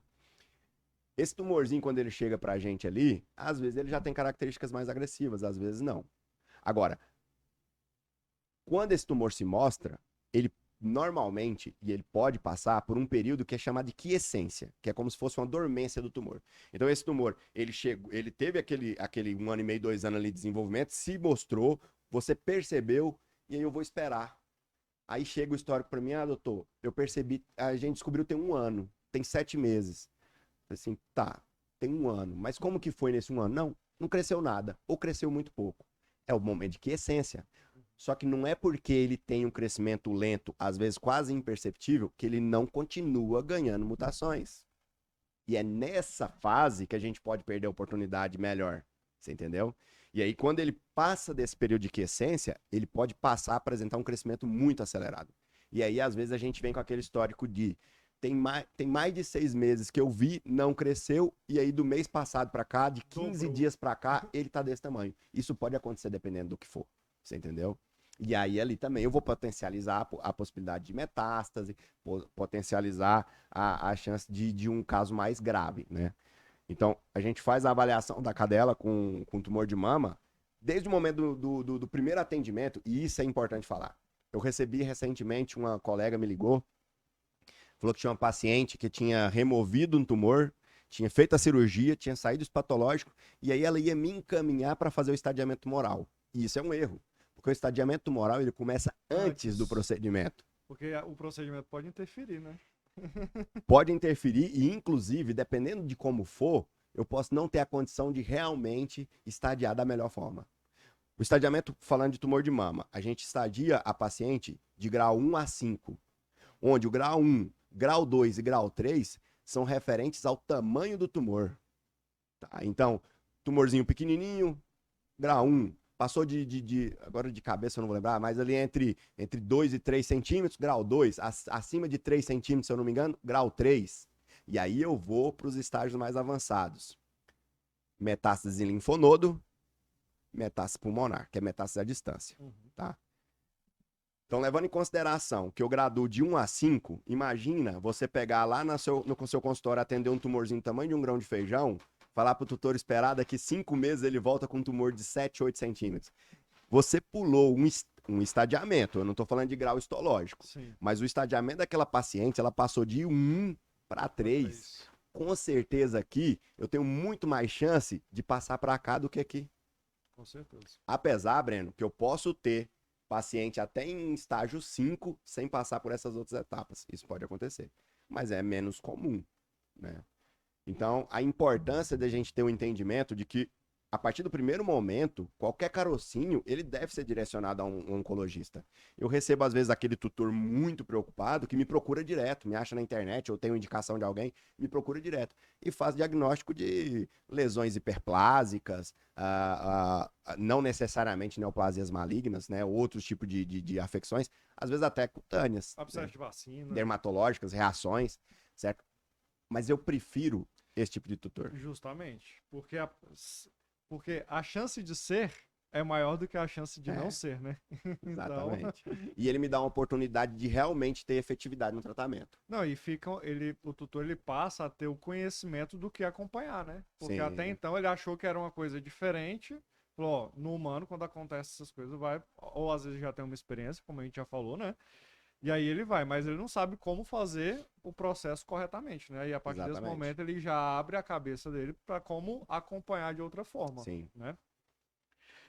Esse tumorzinho, quando ele chega pra gente ali, às vezes ele já tem características mais agressivas, às vezes não. Agora, quando esse tumor se mostra, ele normalmente, e ele pode passar por um período que é chamado de quiescência, que é como se fosse uma dormência do tumor. Então esse tumor, ele teve aquele 1 ano e meio, 2 anos ali de desenvolvimento, se mostrou, você percebeu, e aí eu vou esperar. Aí chega o histórico para mim, doutor, eu percebi, a gente descobriu tem 1 ano, tem 7 meses. Assim, tá, tem 1 ano, mas como que foi nesse 1 ano? Não cresceu nada, ou cresceu muito pouco. É o momento de quiescência. Só que não é porque ele tem um crescimento lento, às vezes quase imperceptível, que ele não continua ganhando mutações. E é nessa fase que a gente pode perder a oportunidade melhor. Você entendeu? E aí, quando ele passa desse período de quiescência, ele pode passar a apresentar um crescimento muito acelerado. E aí, às vezes, a gente vem com aquele histórico de tem mais de 6 meses que eu vi, não cresceu, e aí do mês passado para cá, de 15 dias para cá, ele tá desse tamanho. Isso pode acontecer dependendo do que for. Você entendeu? E aí ali também eu vou potencializar a possibilidade de metástase, potencializar a chance de um caso mais grave, né? Então, a gente faz a avaliação da cadela com tumor de mama desde o momento do primeiro atendimento, e isso é importante falar. Eu recebi recentemente, uma colega me ligou, falou que tinha uma paciente que tinha removido um tumor, tinha feito a cirurgia, tinha saído do patológico, e aí ela ia me encaminhar para fazer o estadiamento tumoral. E isso é um erro. Porque o estadiamento tumoral, ele começa antes do procedimento. Porque o procedimento pode interferir, né? Pode interferir e, inclusive, dependendo de como for, eu posso não ter a condição de realmente estadiar da melhor forma. O estadiamento, falando de tumor de mama, a gente estadia a paciente de grau 1 a 5, onde o grau 1, grau 2 e grau 3 são referentes ao tamanho do tumor. Tá? Então, tumorzinho pequenininho, grau 1, passou agora de cabeça eu não vou lembrar, mas ali entre 2 e 3 centímetros, grau 2, acima de 3 centímetros, se eu não me engano, grau 3. E aí eu vou para os estágios mais avançados. Metástase em linfonodo, metástase pulmonar, que é metástase à distância, tá? Então, levando em consideração que eu graduo de 1 a 5, imagina você pegar lá no seu consultório, atender um tumorzinho do tamanho de um grão de feijão, falar pro tutor esperar, daqui 5 meses ele volta com um tumor de 7, 8 centímetros. Você pulou um estadiamento, eu não tô falando de grau histológico, Sim. mas o estadiamento daquela paciente, ela passou de 1 para 3. Com certeza aqui, eu tenho muito mais chance de passar para cá do que aqui. Com certeza. Apesar, Breno, que eu posso ter paciente até em estágio 5 sem passar por essas outras etapas. Isso pode acontecer, mas é menos comum, né? Então, a importância da gente ter um entendimento de que, a partir do primeiro momento, qualquer carocinho, ele deve ser direcionado a um oncologista. Eu recebo, às vezes, aquele tutor muito preocupado que me procura direto, me acha na internet, ou tem indicação de alguém, me procura direto. E faz diagnóstico de lesões hiperplásicas, não necessariamente neoplasias malignas, né? Outros tipos de afecções, às vezes até cutâneas. Abscesso né? de vacina. Dermatológicas, reações, certo? Mas eu prefiro esse tipo de tutor. Justamente. Porque a chance de ser é maior do que a chance de não ser, né? Exatamente. E ele me dá uma oportunidade de realmente ter efetividade no tratamento. Não, e o tutor ele passa a ter o conhecimento do que acompanhar, né? Porque até então ele achou que era uma coisa diferente. Falou, ó, no humano, quando acontece essas coisas, vai. Ou às vezes já tem uma experiência, como a gente já falou, né? E aí ele vai, mas ele não sabe como fazer o processo corretamente, né? E a partir desse Exatamente. momento ele já abre a cabeça dele para como acompanhar de outra forma, Sim. né?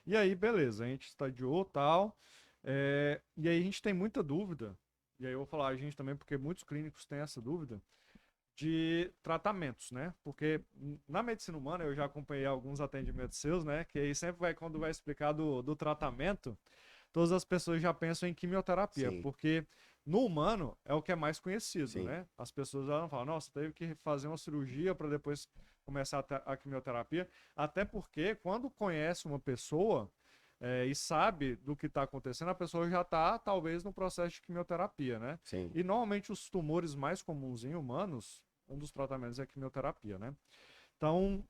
E aí, beleza, a gente estadiou tal. E aí a gente tem muita dúvida, e aí eu vou falar a gente também, porque muitos clínicos têm essa dúvida, de tratamentos, né? Porque na medicina humana eu já acompanhei alguns atendimentos seus, né? Que aí sempre vai, quando vai explicar do tratamento, todas as pessoas já pensam em quimioterapia, Sim. porque no humano é o que é mais conhecido, Sim. né? As pessoas já não falam, nossa, teve que fazer uma cirurgia para depois começar a quimioterapia, até porque quando conhece uma pessoa e sabe do que está acontecendo, a pessoa já está, talvez, no processo de quimioterapia, né? Sim. E normalmente os tumores mais comuns em humanos, um dos tratamentos é a quimioterapia, né? Então,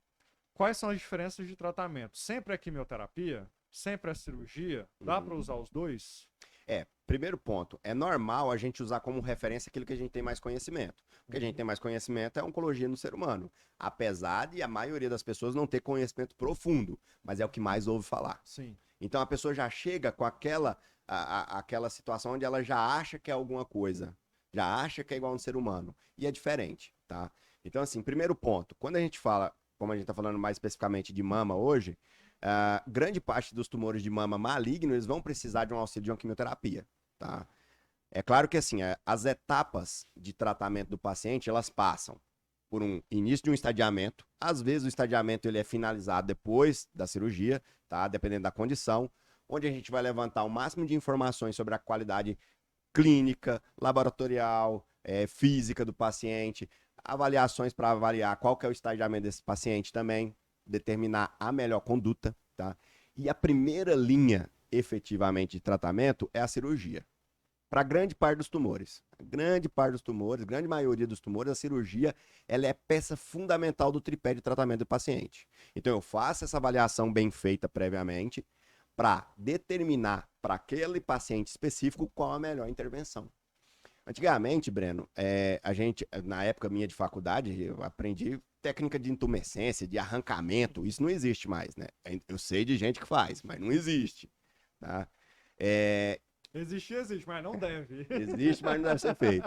quais são as diferenças de tratamento? Sempre é quimioterapia? Sempre é cirurgia? Dá para Uhum. usar os dois? Primeiro ponto, é normal a gente usar como referência aquilo que a gente tem mais conhecimento. O que a gente tem mais conhecimento é a oncologia no ser humano. Apesar de a maioria das pessoas não ter conhecimento profundo, mas é o que mais ouve falar. Sim. Então a pessoa já chega com aquela situação onde ela já acha que é alguma coisa, já acha que é igual a um ser humano. E é diferente, tá? Então, assim, primeiro ponto, quando a gente fala, como a gente está falando mais especificamente de mama hoje, grande parte dos tumores de mama malignos eles vão precisar de um auxílio de uma quimioterapia, tá? É claro que assim, as etapas de tratamento do paciente, elas passam por um início de um estadiamento, às vezes o estadiamento ele é finalizado depois da cirurgia, tá? Dependendo da condição, onde a gente vai levantar o máximo de informações sobre a qualidade clínica, laboratorial, física do paciente, avaliações para avaliar qual que é o estadiamento desse paciente também, determinar a melhor conduta, tá? E a primeira linha, efetivamente, de tratamento é a cirurgia. Para grande parte dos tumores. Grande parte dos tumores, grande maioria dos tumores, a cirurgia ela é peça fundamental do tripé de tratamento do paciente. Então eu faço essa avaliação bem feita previamente para determinar para aquele paciente específico qual a melhor intervenção. Antigamente, Breno, a gente, na época minha de faculdade, eu aprendi técnica de intumescência, de arrancamento, isso não existe mais, né? Eu sei de gente que faz, mas não existe, tá? É, Existe, mas não deve. existe, mas não deve ser feito.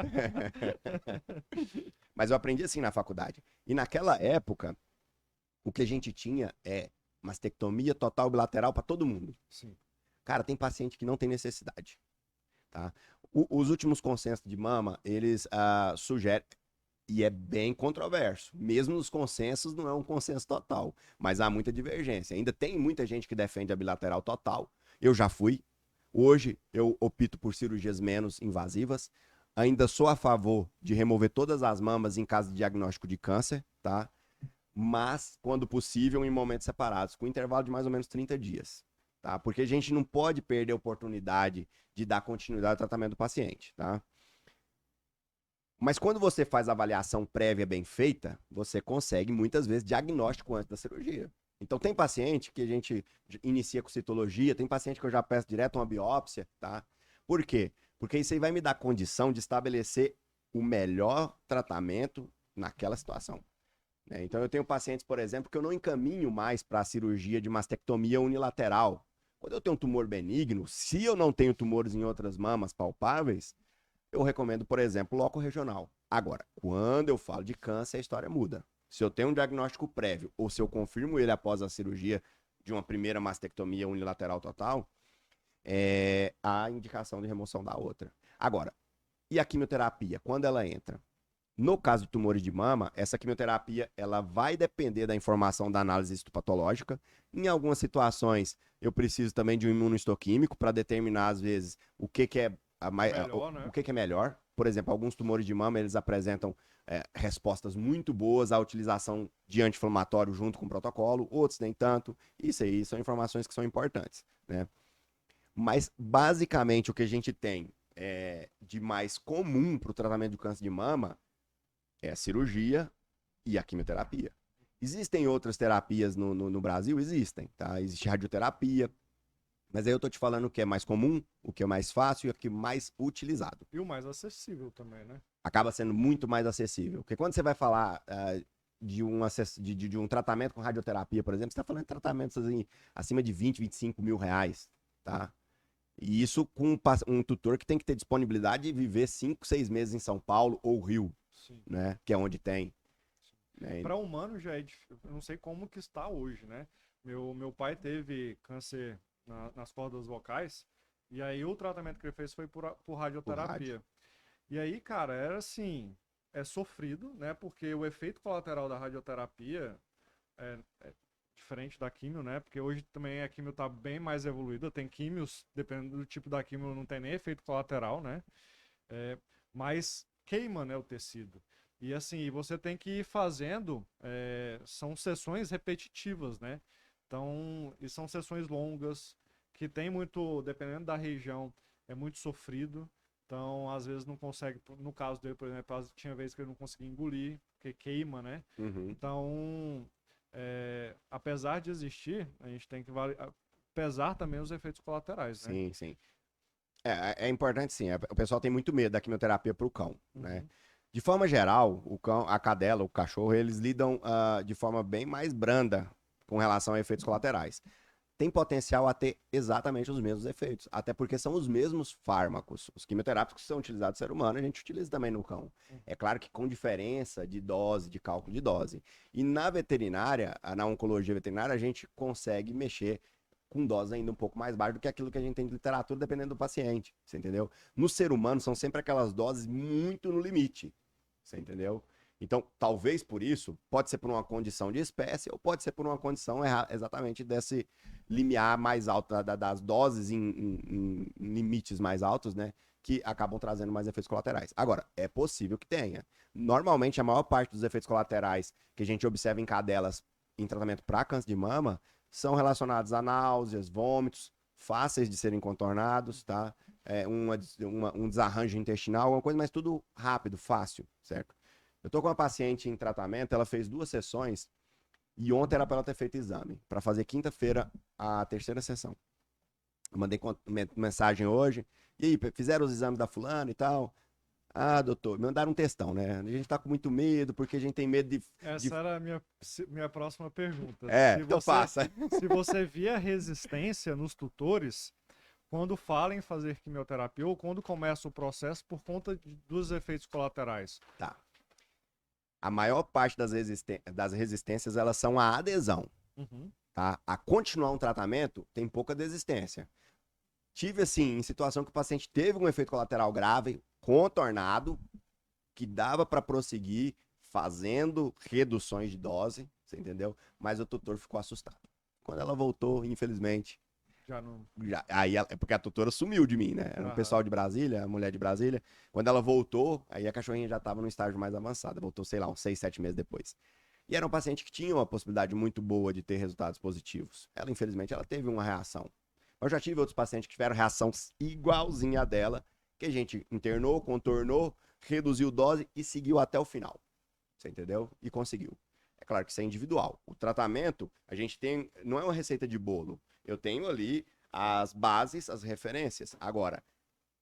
Mas eu aprendi assim na faculdade. E naquela época, o que a gente tinha é mastectomia total bilateral para todo mundo. Sim. Cara, tem paciente que não tem necessidade, tá? Os últimos consensos de mama, eles sugerem, e é bem controverso. Mesmo nos consensos, não é um consenso total, mas há muita divergência. Ainda tem muita gente que defende a bilateral total. Eu já fui. Hoje, eu opto por cirurgias menos invasivas. Ainda sou a favor de remover todas as mamas em caso de diagnóstico de câncer, tá? Mas, quando possível, em momentos separados, com intervalo de mais ou menos 30 dias, tá? Porque a gente não pode perder a oportunidade de dar continuidade ao tratamento do paciente, tá? Mas quando você faz a avaliação prévia bem feita, você consegue muitas vezes diagnóstico antes da cirurgia. Então tem paciente que a gente inicia com citologia, tem paciente que eu já peço direto uma biópsia, tá? Por quê? Porque isso aí vai me dar condição de estabelecer o melhor tratamento naquela situação, né? Então eu tenho pacientes, por exemplo, que eu não encaminho mais para a cirurgia de mastectomia unilateral. Quando eu tenho um tumor benigno, se eu não tenho tumores em outras mamas palpáveis, eu recomendo, por exemplo, loco regional. Agora, quando eu falo de câncer, a história muda. Se eu tenho um diagnóstico prévio ou se eu confirmo ele após a cirurgia de uma primeira mastectomia unilateral total, é a indicação de remoção da outra. Agora, e a quimioterapia? Quando ela entra? No caso de tumores de mama, essa quimioterapia ela vai depender da informação da análise histopatológica. Em algumas situações, eu preciso também de um imunohistoquímico para determinar, às vezes, o que é Melhor, né? o que é melhor. Por exemplo, alguns tumores de mama eles apresentam respostas muito boas à utilização de anti-inflamatório junto com o protocolo, outros nem tanto. Isso aí são informações que são importantes, né? Mas, basicamente, o que a gente tem de mais comum para o tratamento do câncer de mama é a cirurgia e a quimioterapia. Existem outras terapias no Brasil? Existem, tá? Existe radioterapia, mas aí eu tô te falando o que é mais comum, o que é mais fácil e o que é mais utilizado. E o mais acessível também, né? Acaba sendo muito mais acessível. Porque quando você vai falar de um tratamento com radioterapia, por exemplo, você está falando de tratamentos assim, acima de 20, 25 mil reais, tá? E isso com um tutor que tem que ter disponibilidade de viver 5, 6 meses em São Paulo ou Rio, Sim. né? Que é onde tem. Né? Para humano já é difícil. Eu não sei como que está hoje, né? Meu pai teve câncer nas cordas vocais. E aí o tratamento que ele fez foi por Por rádio. radioterapia. E aí, cara, era assim, é sofrido, né? Porque o efeito colateral da radioterapia é diferente da químio, né? Porque hoje também a químio tá bem mais evoluída. Tem químios, dependendo do tipo da químio, não tem nem efeito colateral, né? Mas queima, né, o tecido. E assim, você tem que ir fazendo, são sessões repetitivas, né? Então, e são sessões longas, que tem muito, dependendo da região, é muito sofrido. Então, às vezes não consegue, no caso dele, por exemplo, tinha vezes que ele não conseguia engolir, porque queima, né? Uhum. Então, apesar de existir, a gente tem que pesar também os efeitos colaterais, né? Sim, sim. É importante, sim. O pessoal tem muito medo da quimioterapia para o cão, né? Uhum. De forma geral, o cão, a cadela, o cachorro, eles lidam de forma bem mais branda com relação a efeitos colaterais. Tem potencial a ter exatamente os mesmos efeitos, até porque são os mesmos fármacos. Os quimioterápicos que são utilizados no ser humano, a gente utiliza também no cão. É claro que com diferença de dose, de cálculo de dose. E na veterinária, na oncologia veterinária, a gente consegue mexer com dose ainda um pouco mais baixa do que aquilo que a gente tem de literatura, dependendo do paciente, você entendeu? No ser humano, são sempre aquelas doses muito no limite, você entendeu? Então, talvez por isso, pode ser por uma condição de espécie ou pode ser por uma condição exatamente desse limiar mais alto, das doses em limites mais altos, né? Que acabam trazendo mais efeitos colaterais. Agora, é possível que tenha. Normalmente, a maior parte dos efeitos colaterais que a gente observa em cadelas em tratamento para câncer de mama são relacionados a náuseas, vômitos, fáceis de serem contornados, tá? Um desarranjo intestinal, uma coisa, mas tudo rápido, fácil, certo? Eu tô com uma paciente em tratamento, ela fez 2 sessões e ontem era para ela ter feito exame, para fazer quinta-feira a 3ª sessão. Eu mandei mensagem hoje, e aí, fizeram os exames da fulana e tal? Ah, doutor, me mandaram um textão, né? A gente tá com muito medo, porque a gente tem medo de... Essa era a minha próxima pergunta. Então passa. Se você via resistência nos tutores, quando fala em fazer quimioterapia ou quando começa o processo por conta dos efeitos colaterais. Tá. A maior parte das resistências, elas são a adesão, Uhum. tá? A continuar um tratamento, tem pouca desistência. Tive, assim, em situação que o paciente teve um efeito colateral grave, contornado, que dava para prosseguir fazendo reduções de dose, você entendeu? Mas o tutor ficou assustado. Quando ela voltou, infelizmente, Já não. aí é porque a tutora sumiu de mim, né? Era um pessoal de Brasília, a mulher de Brasília. Quando ela voltou, aí a cachorrinha já estava no estágio mais avançado. Voltou, sei lá, uns 6, 7 meses depois. E era um paciente que tinha uma possibilidade muito boa de ter resultados positivos. Ela, infelizmente, ela teve uma reação. Eu já tive outros pacientes que tiveram reação igualzinha a dela, que a gente internou, contornou, reduziu dose e seguiu até o final. Você entendeu? E conseguiu. É claro que isso é individual. O tratamento, a gente tem, não é uma receita de bolo. Eu tenho ali as bases, as referências. Agora,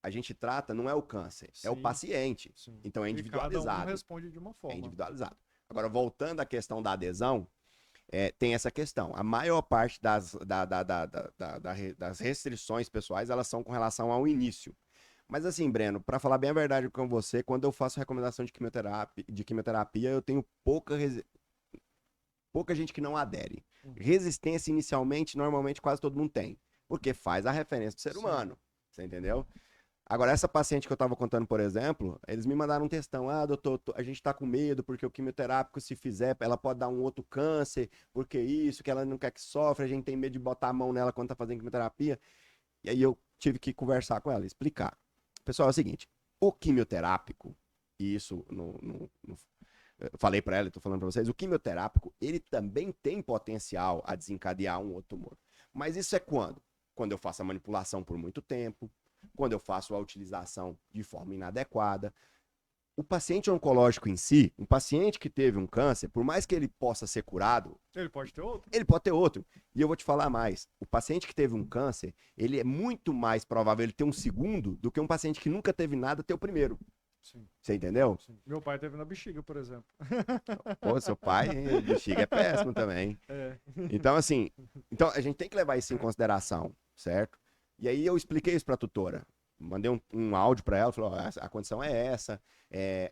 a gente trata, não é o câncer, é o paciente. Sim. Então é individualizado. Cada um responde de uma forma. É individualizado. Agora, voltando à questão da adesão, tem essa questão. A maior parte das restrições pessoais, elas são com relação ao início. Mas assim, Breno, para falar bem a verdade com você, quando eu faço recomendação de quimioterapia, eu tenho pouca gente que não adere. Resistência inicialmente, normalmente quase todo mundo tem, porque faz a referência do ser humano, você entendeu? Agora, essa paciente que eu tava contando, por exemplo, eles me mandaram um textão, doutor, a gente tá com medo, porque o quimioterápico, se fizer, ela pode dar um outro câncer, porque isso, que ela não quer que sofra, a gente tem medo de botar a mão nela quando tá fazendo quimioterapia. E aí eu tive que conversar com ela, explicar. Pessoal, é o seguinte, o quimioterápico, e isso eu falei para ela, estou falando para vocês, o quimioterápico, ele também tem potencial a desencadear um outro tumor. Mas isso é quando? Quando eu faço a manipulação por muito tempo, quando eu faço a utilização de forma inadequada. O paciente oncológico em si, um paciente que teve um câncer, por mais que ele possa ser curado, ele pode ter outro. Ele pode ter outro. E eu vou te falar mais. O paciente que teve um câncer, ele é muito mais provável ele ter um segundo do que um paciente que nunca teve nada ter o primeiro. Sim. Você entendeu? Sim. Meu pai teve na bexiga, por exemplo. Pô, seu pai, bexiga é péssimo também. Então, assim, a gente tem que levar isso em consideração, certo? E aí eu expliquei isso pra tutora. Mandei um áudio pra ela, falei, ó, a condição é essa,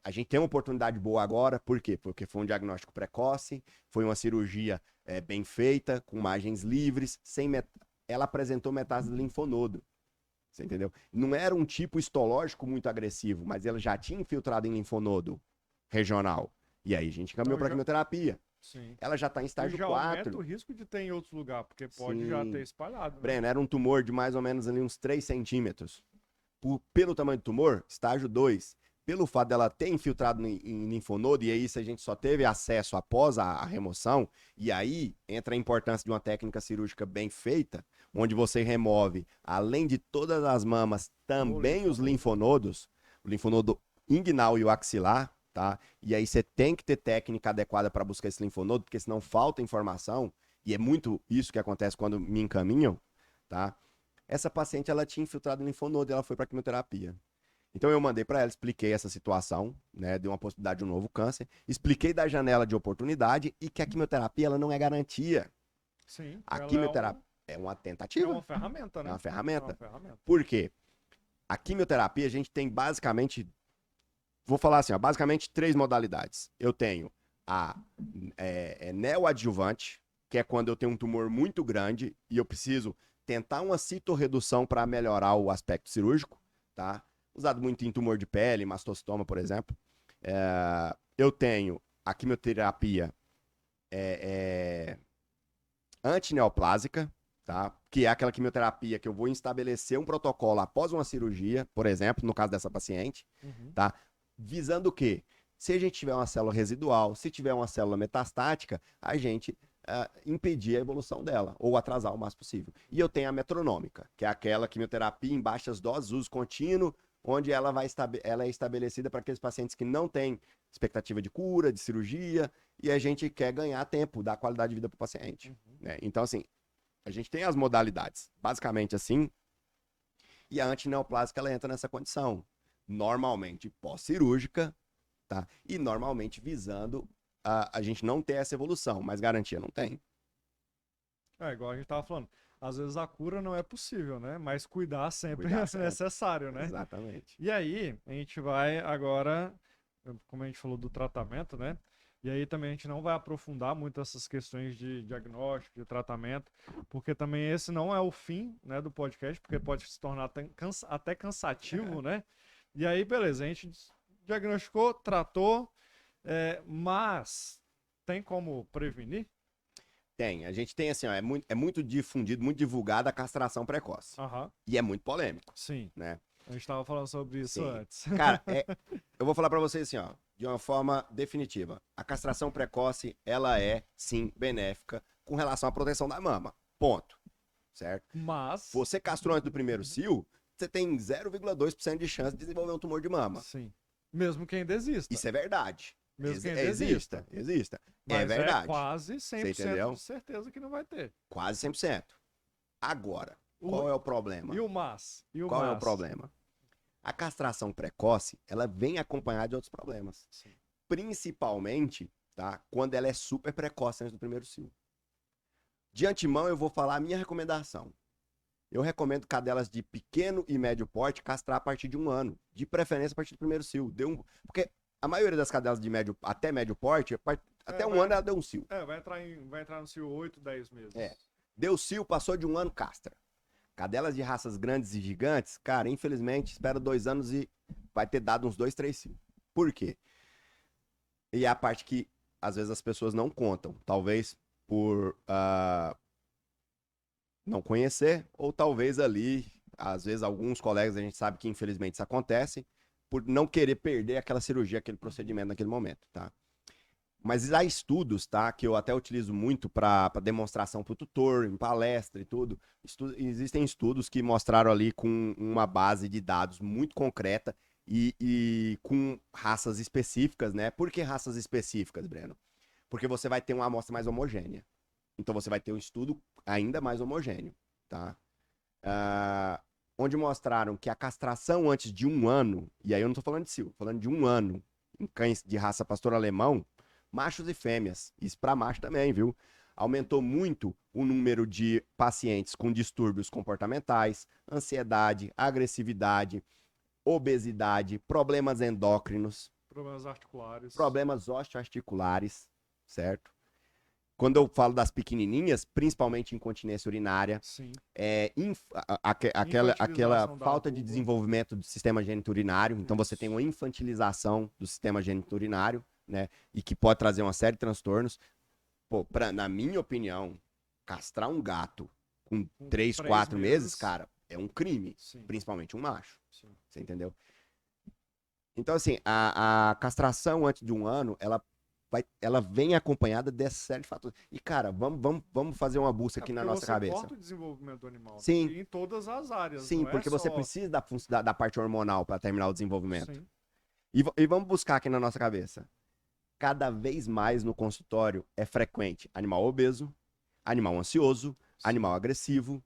a gente tem uma oportunidade boa agora, por quê? Porque foi um diagnóstico precoce, foi uma cirurgia bem feita, com margens livres, ela apresentou metástase de linfonodo, você entendeu? Não era um tipo histológico muito agressivo, mas ela já tinha infiltrado em linfonodo regional. E aí a gente caminhou pra quimioterapia. Sim. Ela já tá em estágio já 4. aumenta o risco de ter em outro lugar, porque pode já ter espalhado. Né? Breno, era um tumor de mais ou menos ali uns 3 centímetros. Pelo tamanho do tumor, estágio 2. Pelo fato dela ter infiltrado em linfonodo, e aí isso a gente só teve acesso após a remoção, e aí entra a importância de uma técnica cirúrgica bem feita, onde você remove, além de todas as mamas, também os linfonodos, o linfonodo inguinal e o axilar, tá? E aí você tem que ter técnica adequada para buscar esse linfonodo, porque senão falta informação, e é muito isso que acontece quando me encaminham, tá? Essa paciente, ela tinha infiltrado linfonodo e ela foi para quimioterapia. Então eu mandei para ela, expliquei essa situação, né, de uma possibilidade de um novo câncer, expliquei da janela de oportunidade e que a quimioterapia ela não é garantia. Sim. A quimioterapia é uma tentativa. É uma ferramenta, né? É uma ferramenta. É uma ferramenta. Por quê? A quimioterapia a gente tem basicamente, vou falar assim, ó, basicamente 3 modalidades. Eu tenho a neoadjuvante, que é quando eu tenho um tumor muito grande e eu preciso tentar uma citorredução para melhorar o aspecto cirúrgico, tá? Usado muito em tumor de pele, mastocitoma, por exemplo. Eu tenho a quimioterapia antineoplásica, tá? Que é aquela quimioterapia que eu vou estabelecer um protocolo após uma cirurgia, por exemplo, no caso dessa paciente, tá? Visando o quê? Se a gente tiver uma célula residual, se tiver uma célula metastática, a gente impedir a evolução dela, ou atrasar o máximo possível. E eu tenho a metronômica, que é aquela quimioterapia em baixas doses, uso contínuo, onde ela é estabelecida para aqueles pacientes que não têm expectativa de cura, de cirurgia, e a gente quer ganhar tempo, dar qualidade de vida para o paciente. Né? Então, assim, a gente tem as modalidades, basicamente assim, e a antineoplásica, ela entra nessa condição, normalmente pós-cirúrgica, tá? E normalmente visando a gente não ter essa evolução, mas garantia não tem. Igual a gente tava falando. Às vezes a cura não é possível, né? Mas cuidar sempre é necessário, né? Exatamente. E aí, a gente vai agora, como a gente falou do tratamento, né? E aí também a gente não vai aprofundar muito essas questões de diagnóstico, de tratamento, porque também esse não é o fim, né, do podcast, porque pode se tornar até cansativo, né? E aí, beleza, a gente diagnosticou, tratou, mas tem como prevenir? Tem. A gente tem assim, ó, é muito difundido, muito divulgada a castração precoce. E é muito polêmico. Sim. Né? A gente tava falando sobre isso antes. Cara, eu vou falar pra vocês assim, ó, de uma forma definitiva. A castração precoce, ela é, sim, benéfica com relação à proteção da mama. Ponto. Certo? Mas... Você castrou antes do primeiro cio, você tem 0,2% de chance de desenvolver um tumor de mama. Sim. Mesmo que ainda exista. Isso é verdade. Mesmo que ainda exista. Mas é verdade. É quase 100% de certeza que não vai ter. Quase 100%. Agora, qual é o problema? E o mas? Qual é o problema? A castração precoce, ela vem acompanhada de outros problemas. Sim. Principalmente, tá? Quando ela é super precoce antes do primeiro cio. De antemão, eu vou falar a minha recomendação. Eu recomendo cadelas de pequeno e médio porte castrar a partir de 1 ano. De preferência a partir do primeiro cio. Porque a maioria das cadelas de até médio porte, até 1 ano ela deu um cio. Vai entrar no cio 8, 10 meses. Deu cio, passou de 1 ano, castra. Cadelas de raças grandes e gigantes, cara, infelizmente, espera 2 anos e vai ter dado uns 2, 3 cios. Por quê? E é a parte que, às vezes, as pessoas não contam. Talvez por não conhecer, ou talvez ali, às vezes, alguns colegas, a gente sabe que, infelizmente, isso acontece, por não querer perder aquela cirurgia, aquele procedimento naquele momento, tá? Mas há estudos, tá? Que eu até utilizo muito para demonstração para o tutor, em palestra e tudo. Existem estudos que mostraram ali com uma base de dados muito concreta e com raças específicas, né? Por que raças específicas, Breno? Porque você vai ter uma amostra mais homogênea. Então você vai ter um estudo ainda mais homogêneo, tá? Onde mostraram que a castração antes de 1 ano, e aí eu não tô falando de cio, tô falando de 1 ano, em cães de raça pastor alemão, machos e fêmeas, isso para macho também, viu? aumentou muito o número de pacientes com distúrbios comportamentais, ansiedade, agressividade, obesidade, problemas endócrinos, Problemas articulares. problemas osteoarticulares, certo? Quando eu falo das pequenininhas, principalmente incontinência urinária, Sim. aquela Infantilização da falta de vulva. desenvolvimento do sistema geniturinário. Então você tem Isso. uma infantilização do sistema geniturinário, né? E que pode trazer uma série de transtornos. Pô, na minha opinião, castrar um gato com Com 3, 3 4 meses, meses. cara, é um crime. Sim. Principalmente um macho. Sim. Você entendeu? Então, assim, a castração antes de 1 ano, ela vem acompanhada dessa série de fatores. E, cara, vamos fazer uma busca aqui na Porque nossa você cabeça. corta o desenvolvimento do animal. Sim. Em todas as áreas. Sim, não porque é você só... precisa da parte hormonal para terminar o desenvolvimento. Sim. E vamos buscar aqui na nossa cabeça. Cada vez mais no consultório é frequente animal obeso, animal ansioso, animal agressivo.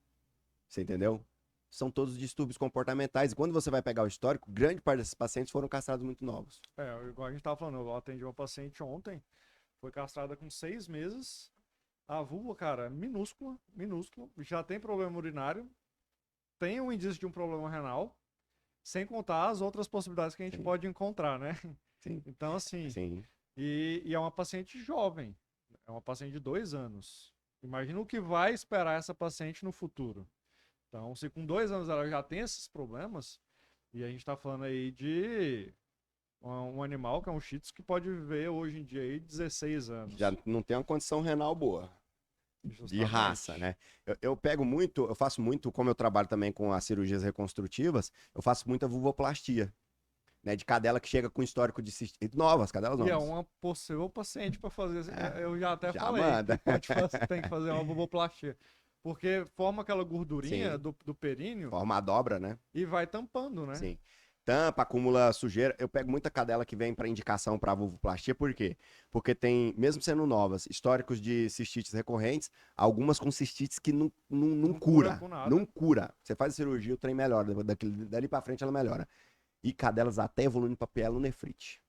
Você entendeu? São todos distúrbios comportamentais. E quando você vai pegar o histórico, grande parte desses pacientes foram castrados muito novos. Igual a gente tava falando, eu atendi uma paciente ontem, foi castrada com 6 meses. A vulva, cara, minúscula, já tem problema urinário, tem um indício de um problema renal, sem contar as outras possibilidades que a gente pode encontrar, né? Sim. Então, assim, Sim. E é uma paciente jovem, é uma paciente de 2 anos. Imagina o que vai esperar essa paciente no futuro. Então, se com 2 anos ela já tem esses problemas, e a gente tá falando aí de um animal que é um Shih Tzu que pode viver hoje em dia aí 16 anos. Já não tem uma condição renal boa. De Justamente. raça, né? Eu faço muito, como eu trabalho também com as cirurgias reconstrutivas, eu faço muita vulvoplastia, né? De cadela que chega com histórico de novas, cadelas novas. E é uma possível paciente para fazer. Eu já até já falei manda. que tem que fazer uma vulvoplastia. Porque forma aquela gordurinha do períneo Forma a dobra, né? e vai tampando, né? Sim. Tampa, acumula sujeira. Eu pego muita cadela que vem para indicação para vulvoplastia, por quê? Porque tem, mesmo sendo novas, históricos de cistites recorrentes, algumas com cistites que não cura. Com nada. Não cura. Você faz a cirurgia, o trem melhora. Dali para frente ela melhora. E cadelas até evoluindo para pielonefrite,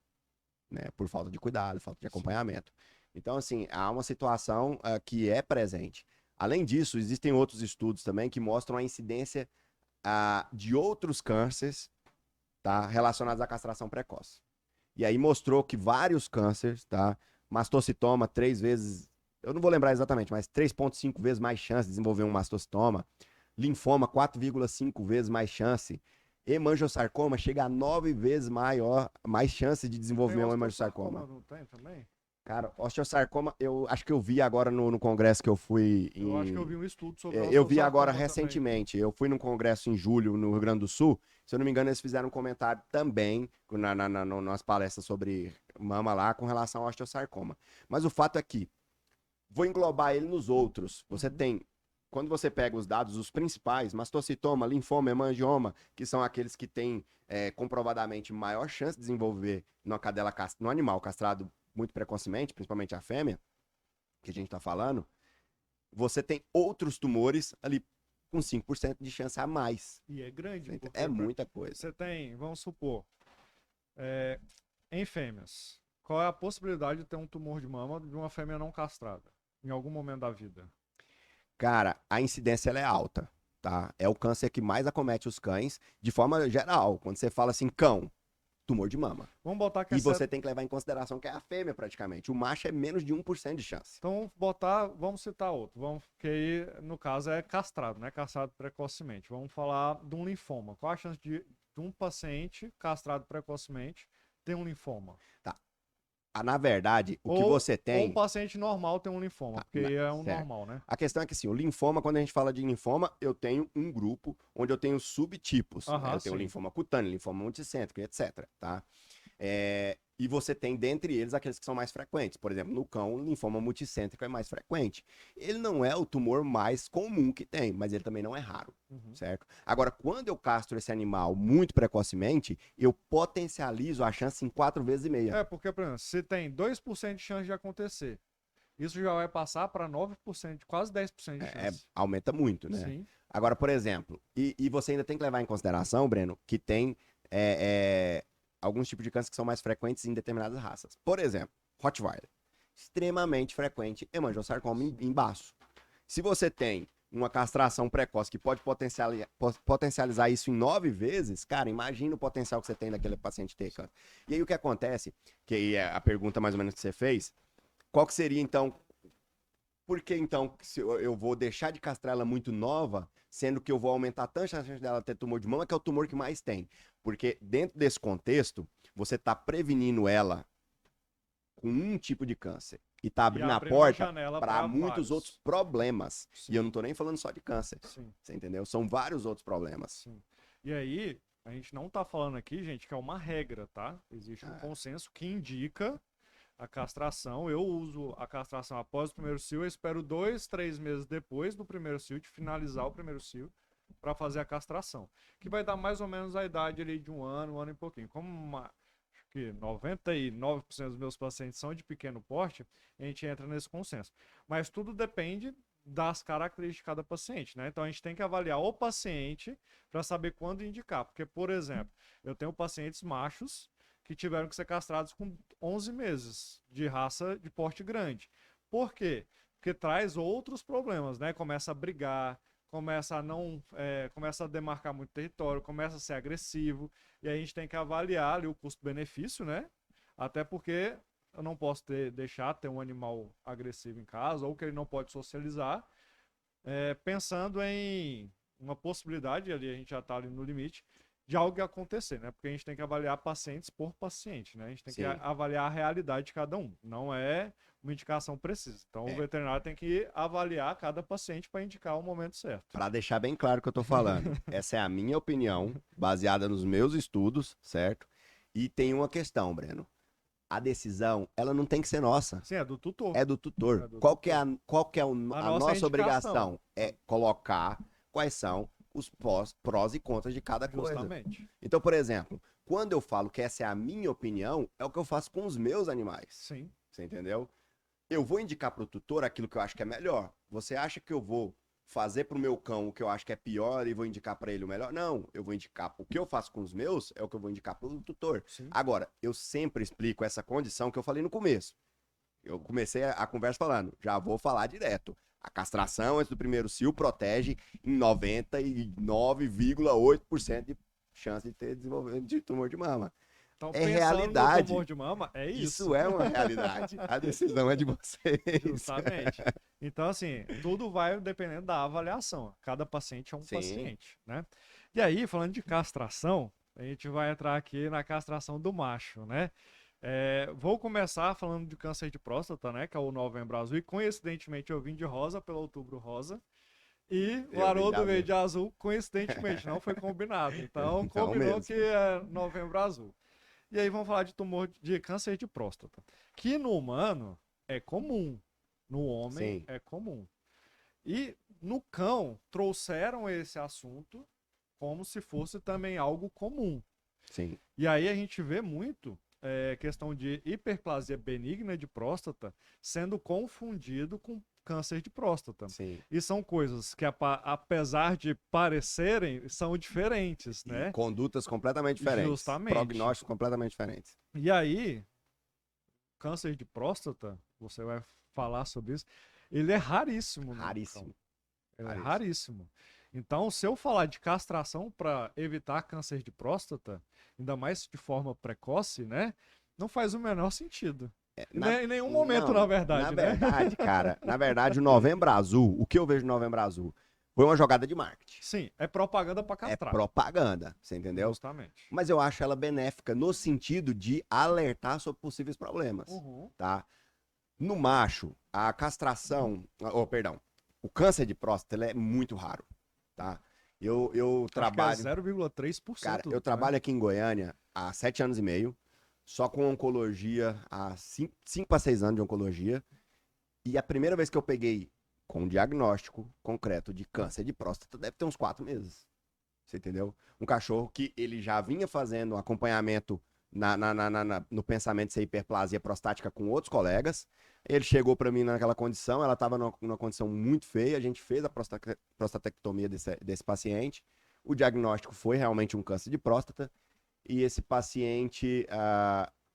né? Por falta de cuidado, falta de acompanhamento. Então, assim, há uma situação que é presente. Além disso, existem outros estudos também que mostram a incidência de outros cânceres, tá, relacionados à castração precoce. E aí mostrou que vários cânceres, tá, mastocitoma 3 vezes, eu não vou lembrar exatamente, mas 3,5 vezes mais chance de desenvolver um mastocitoma, linfoma 4,5 vezes mais chance, hemangiosarcoma chega a 9 vezes mais chance de desenvolver um hemangiosarcoma. Não tem também? Cara, osteosarcoma, eu acho que eu vi agora no congresso que eu fui em... Eu acho que eu vi um estudo sobre Eu vi agora também. recentemente. Eu fui num congresso em julho no Rio Grande do Sul. Se eu não me engano, eles fizeram um comentário também nas palestras sobre mama lá com relação ao osteosarcoma. Mas o fato é que, vou englobar ele nos outros. Você tem, quando você pega os dados, os principais, mastocitoma, linfoma, hemangioma, que são aqueles que têm comprovadamente maior chance de desenvolver no animal castrado muito precocemente, principalmente a fêmea, que a gente está falando, você tem outros tumores ali com 5% de chance a mais. E é grande. É muita coisa. Você tem, vamos supor, em fêmeas, qual é a possibilidade de ter um tumor de mama de uma fêmea não castrada, em algum momento da vida? Cara, a incidência ela é alta, tá? É o câncer que mais acomete os cães, de forma geral. Quando você fala assim, cão, tumor de mama. Vamos botar que e você tem que levar em consideração que é a fêmea praticamente. O macho é menos de 1% de chance. Então, vamos citar outro. Que aí, no caso, é castrado, né? Castrado precocemente. Vamos falar de um linfoma. Qual a chance de um paciente castrado precocemente ter um linfoma? Tá. Na verdade, o que você tem... Ou um paciente normal tem um linfoma, porque é um normal, né? A questão é que, assim, o linfoma, quando a gente fala de linfoma, eu tenho um grupo onde eu tenho subtipos. Né? Eu tenho linfoma cutâneo, linfoma multicêntrico, etc, tá? E você tem, dentre eles, aqueles que são mais frequentes. Por exemplo, no cão, o linfoma multicêntrico é mais frequente. Ele não é o tumor mais comum que tem, mas ele também não é raro, certo? Agora, quando eu castro esse animal muito precocemente, eu potencializo a chance em 4,5 vezes. Porque, por exemplo, se tem 2% de chance de acontecer, isso já vai passar para 9%, quase 10% de chance. Aumenta muito, né? Sim. Agora, por exemplo, e você ainda tem que levar em consideração, Breno, que tem... alguns tipos de câncer que são mais frequentes em determinadas raças. Por exemplo, Rottweiler. extremamente frequente hemangiosarcoma em baço. Se você tem uma castração precoce que pode potencializar isso em 9 vezes, cara, imagina o potencial que você tem daquele paciente ter câncer. E aí o que acontece, que aí é a pergunta mais ou menos que você fez, qual que seria então, por que então se eu vou deixar de castrar ela muito nova, sendo que eu vou aumentar tanto a chance dela ter tumor de mama, que é o tumor que mais tem? Porque dentro desse contexto, você está prevenindo ela com um tipo de câncer e tá abrindo a porta para muitos outros problemas. Sim. E eu não tô nem falando só de câncer. Sim. Você entendeu? São vários outros problemas. Sim. E aí, a gente não tá falando aqui, gente, que é uma regra, tá? Existe um consenso que indica a castração. Eu uso a castração após o primeiro cio, eu espero 2, 3 meses depois do primeiro cio, de finalizar o primeiro cio, para fazer a castração. Que vai dar mais ou menos a idade ali de um ano e pouquinho. Como que 99% dos meus pacientes são de pequeno porte, a gente entra nesse consenso. Mas tudo depende das características de cada paciente, né? Então a gente tem que avaliar o paciente para saber quando indicar. Porque, por exemplo, eu tenho pacientes machos que tiveram que ser castrados com 11 meses, de raça de porte grande. Por quê? Porque traz outros problemas, né? Começa a brigar, começa a demarcar muito território, começa a ser agressivo, e a gente tem que avaliar ali o custo-benefício, né? Até porque eu não posso deixar ter um animal agressivo em casa, ou que ele não pode socializar, pensando em uma possibilidade, ali a gente já está ali no limite, de algo acontecer, né? Porque a gente tem que avaliar pacientes por paciente, né? A gente tem que avaliar a realidade de cada um. Não é uma indicação precisa. Então, o veterinário tem que avaliar cada paciente para indicar o momento certo. Para deixar bem claro o que eu tô falando, essa é a minha opinião, baseada nos meus estudos, certo? E tem uma questão, Breno. A decisão, ela não tem que ser nossa. Sim, é do tutor. É do tutor. Qual que é a nossa obrigação? É colocar quais são os prós e contras de cada coisa. Justamente. Então, por exemplo, quando eu falo que essa é a minha opinião, é o que eu faço com os meus animais. Sim. Você entendeu? Eu vou indicar pro tutor aquilo que eu acho que é melhor. Você acha que eu vou fazer pro meu cão o que eu acho que é pior e vou indicar para ele o melhor? Não, eu vou indicar o que eu faço com os meus, é o que eu vou indicar pro tutor. Sim. Agora, eu sempre explico essa condição que eu falei no começo. Eu comecei a conversa falando, já vou falar direto. A castração antes do primeiro cio protege em 99,8% de chance de ter desenvolvimento de tumor de mama. Então, é realidade. No tumor de mama, é isso. Isso é uma realidade. A decisão é de vocês. Justamente. Então, assim, tudo vai dependendo da avaliação. Cada paciente é um paciente, né? E aí, falando de castração, a gente vai entrar aqui na castração do macho, né? Vou começar falando de câncer de próstata, né? Que é o Novembro Azul. E coincidentemente eu vim de rosa pelo Outubro Rosa. E o Haroldo veio de azul, coincidentemente, não foi combinado. Então combinou mesmo. Que é Novembro Azul. E aí vamos falar de tumor de câncer de próstata. Que no humano é comum. No homem é comum. E no cão trouxeram esse assunto como se fosse também algo comum. Sim. E aí a gente vê muito questão de hiperplasia benigna de próstata sendo confundido com câncer de próstata. Sim. E são coisas que, apesar de parecerem, são diferentes, né? Condutas completamente diferentes. Justamente. Prognósticos completamente diferentes. E aí, câncer de próstata, você vai falar sobre isso, ele é raríssimo. Raríssimo. Ele é raríssimo. Então, se eu falar de castração para evitar câncer de próstata, ainda mais de forma precoce, né? Não faz o menor sentido. Em nenhum momento, na verdade, né? Na verdade, cara, na verdade, o Novembro Azul, o que eu vejo no Novembro Azul, foi uma jogada de marketing. Sim, é propaganda para castrar. É propaganda, você entendeu? Justamente. Mas eu acho ela benéfica no sentido de alertar sobre possíveis problemas, tá? No macho, a castração, o câncer de próstata ele é muito raro, tá? Eu trabalho... Acho que é 0,3%. Cara, eu trabalho aqui em Goiânia há 7 anos e meio, só com oncologia, há 5 para 6 anos de oncologia. E a primeira vez que eu peguei com um diagnóstico concreto de câncer de próstata deve ter uns 4 meses. Você entendeu? Um cachorro que ele já vinha fazendo acompanhamento no pensamento de ser hiperplasia prostática com outros colegas. Ele chegou para mim naquela condição, ela estava numa condição muito feia, a gente fez a prostatectomia desse paciente. O diagnóstico foi realmente um câncer de próstata. E esse paciente,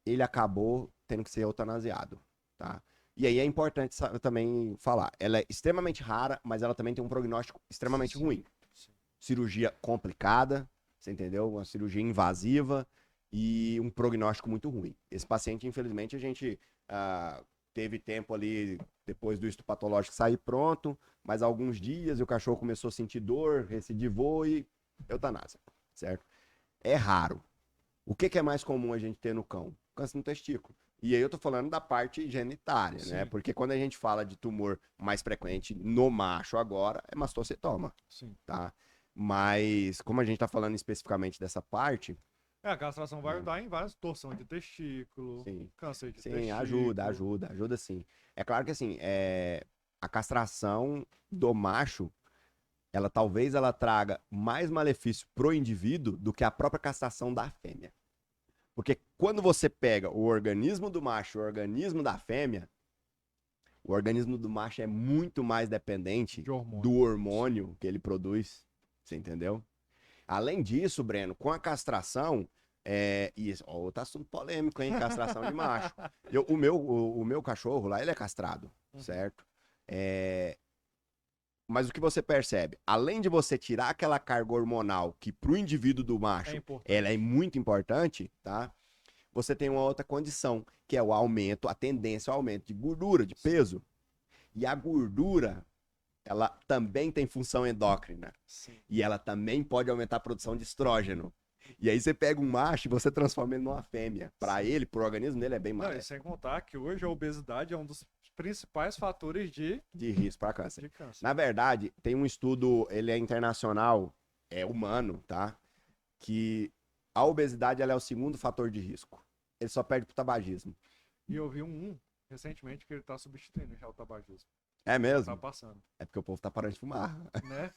ele acabou tendo que ser eutanasiado, tá? E aí é importante também falar, ela é extremamente rara, mas ela também tem um prognóstico extremamente ruim. Sim. Cirurgia complicada, você entendeu? Uma cirurgia invasiva e um prognóstico muito ruim. Esse paciente, infelizmente, a gente teve tempo ali, depois do histopatológico sair pronto, mas alguns dias e o cachorro começou a sentir dor, recidivou e eutanásia, certo? É raro. O que é mais comum a gente ter no cão? Câncer no testículo. E aí eu tô falando da parte genitária, né? Sim. Porque quando a gente fala de tumor mais frequente no macho agora, é mastocitoma, Sim. tá? Mas, como a gente tá falando especificamente dessa parte, A castração vai ajudar em várias torções de testículo, sim, câncer de sim, testículo. ajuda sim. É claro que assim, a castração do macho, talvez ela traga mais malefício pro indivíduo do que a própria castração da fêmea. Porque quando você pega o organismo do macho e o organismo da fêmea, o organismo do macho é muito mais dependente De hormônio. do hormônio que ele produz. Você entendeu? Além disso, Breno, com a castração, outro assunto polêmico, hein? Castração de macho. O meu cachorro lá, ele é castrado, certo? Mas o que você percebe? Além de você tirar aquela carga hormonal que pro indivíduo do macho ela é muito importante, tá? Você tem uma outra condição, que é o aumento, a tendência ao aumento de gordura, de peso. E a gordura, ela também tem função endócrina. Sim. E ela também pode aumentar a produção de estrógeno. E aí você pega um macho e você transforma ele numa fêmea. Para ele, pro organismo dele, é bem Não, e mais. sem contar que hoje a obesidade é um dos principais fatores de risco para câncer. câncer. Na verdade, tem um estudo, ele é internacional, é humano, tá? Que a obesidade ela é o segundo fator de risco. Ele só perde pro tabagismo. E eu vi recentemente que ele tá substituindo já o tabagismo. É mesmo? Tá passando. É porque o povo tá parando de fumar. Né?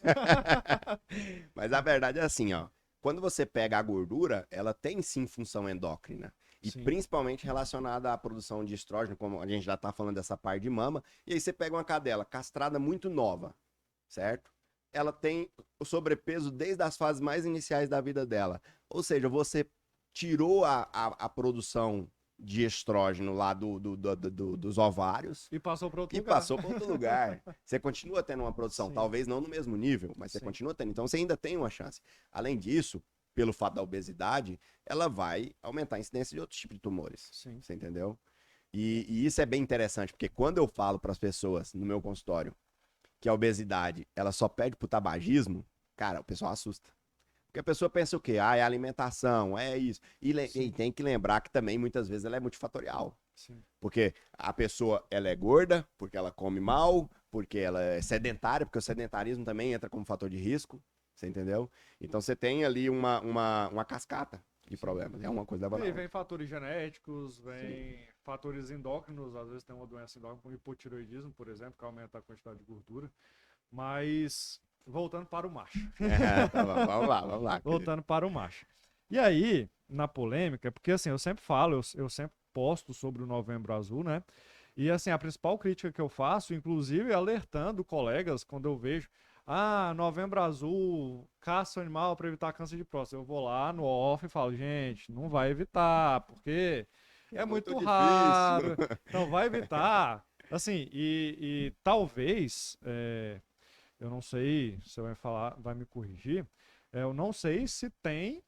Mas a verdade é assim, ó. Quando você pega a gordura, ela tem sim função endócrina. E Sim. principalmente relacionada à produção de estrógeno, como a gente já tá falando dessa parte de mama. E aí você pega uma cadela castrada muito nova, certo? Ela tem o sobrepeso desde as fases mais iniciais da vida dela. Ou seja, você tirou a produção de estrógeno lá dos ovários E passou para outro e lugar. passou para outro lugar. Você continua tendo uma produção, Sim. talvez não no mesmo nível, mas você Sim. continua tendo. Então você ainda tem uma chance. Além disso, pelo fato da obesidade, ela vai aumentar a incidência de outros tipos de tumores. Sim. Você entendeu? E isso é bem interessante, porque quando eu falo para as pessoas no meu consultório que a obesidade ela só perde pro tabagismo, cara, o pessoal assusta. Porque a pessoa pensa o quê? Ah, é alimentação, é isso. E tem que lembrar que também muitas vezes ela é multifatorial. Sim. Porque a pessoa ela é gorda, porque ela come mal, porque ela é sedentária, porque o sedentarismo também entra como fator de risco. Você entendeu? Então você tem ali uma cascata de problemas. É uma coisa da E banana. vem fatores genéticos, vem fatores endócrinos, às vezes tem uma doença endócrina como hipotireoidismo, por exemplo, que aumenta a quantidade de gordura. Mas voltando para o macho. Tá bom, vamos lá. Voltando para o macho. E aí, na polêmica, porque assim, eu sempre falo, eu sempre posto sobre o Novembro Azul, né? E assim, a principal crítica que eu faço, inclusive alertando colegas quando eu vejo, Novembro Azul, caça o animal para evitar câncer de próstata. Eu vou lá no off e falo, gente, não vai evitar, porque é muito raro, não vai evitar. Assim, e talvez, eu não sei se você vai falar, vai me corrigir, eu não sei se tem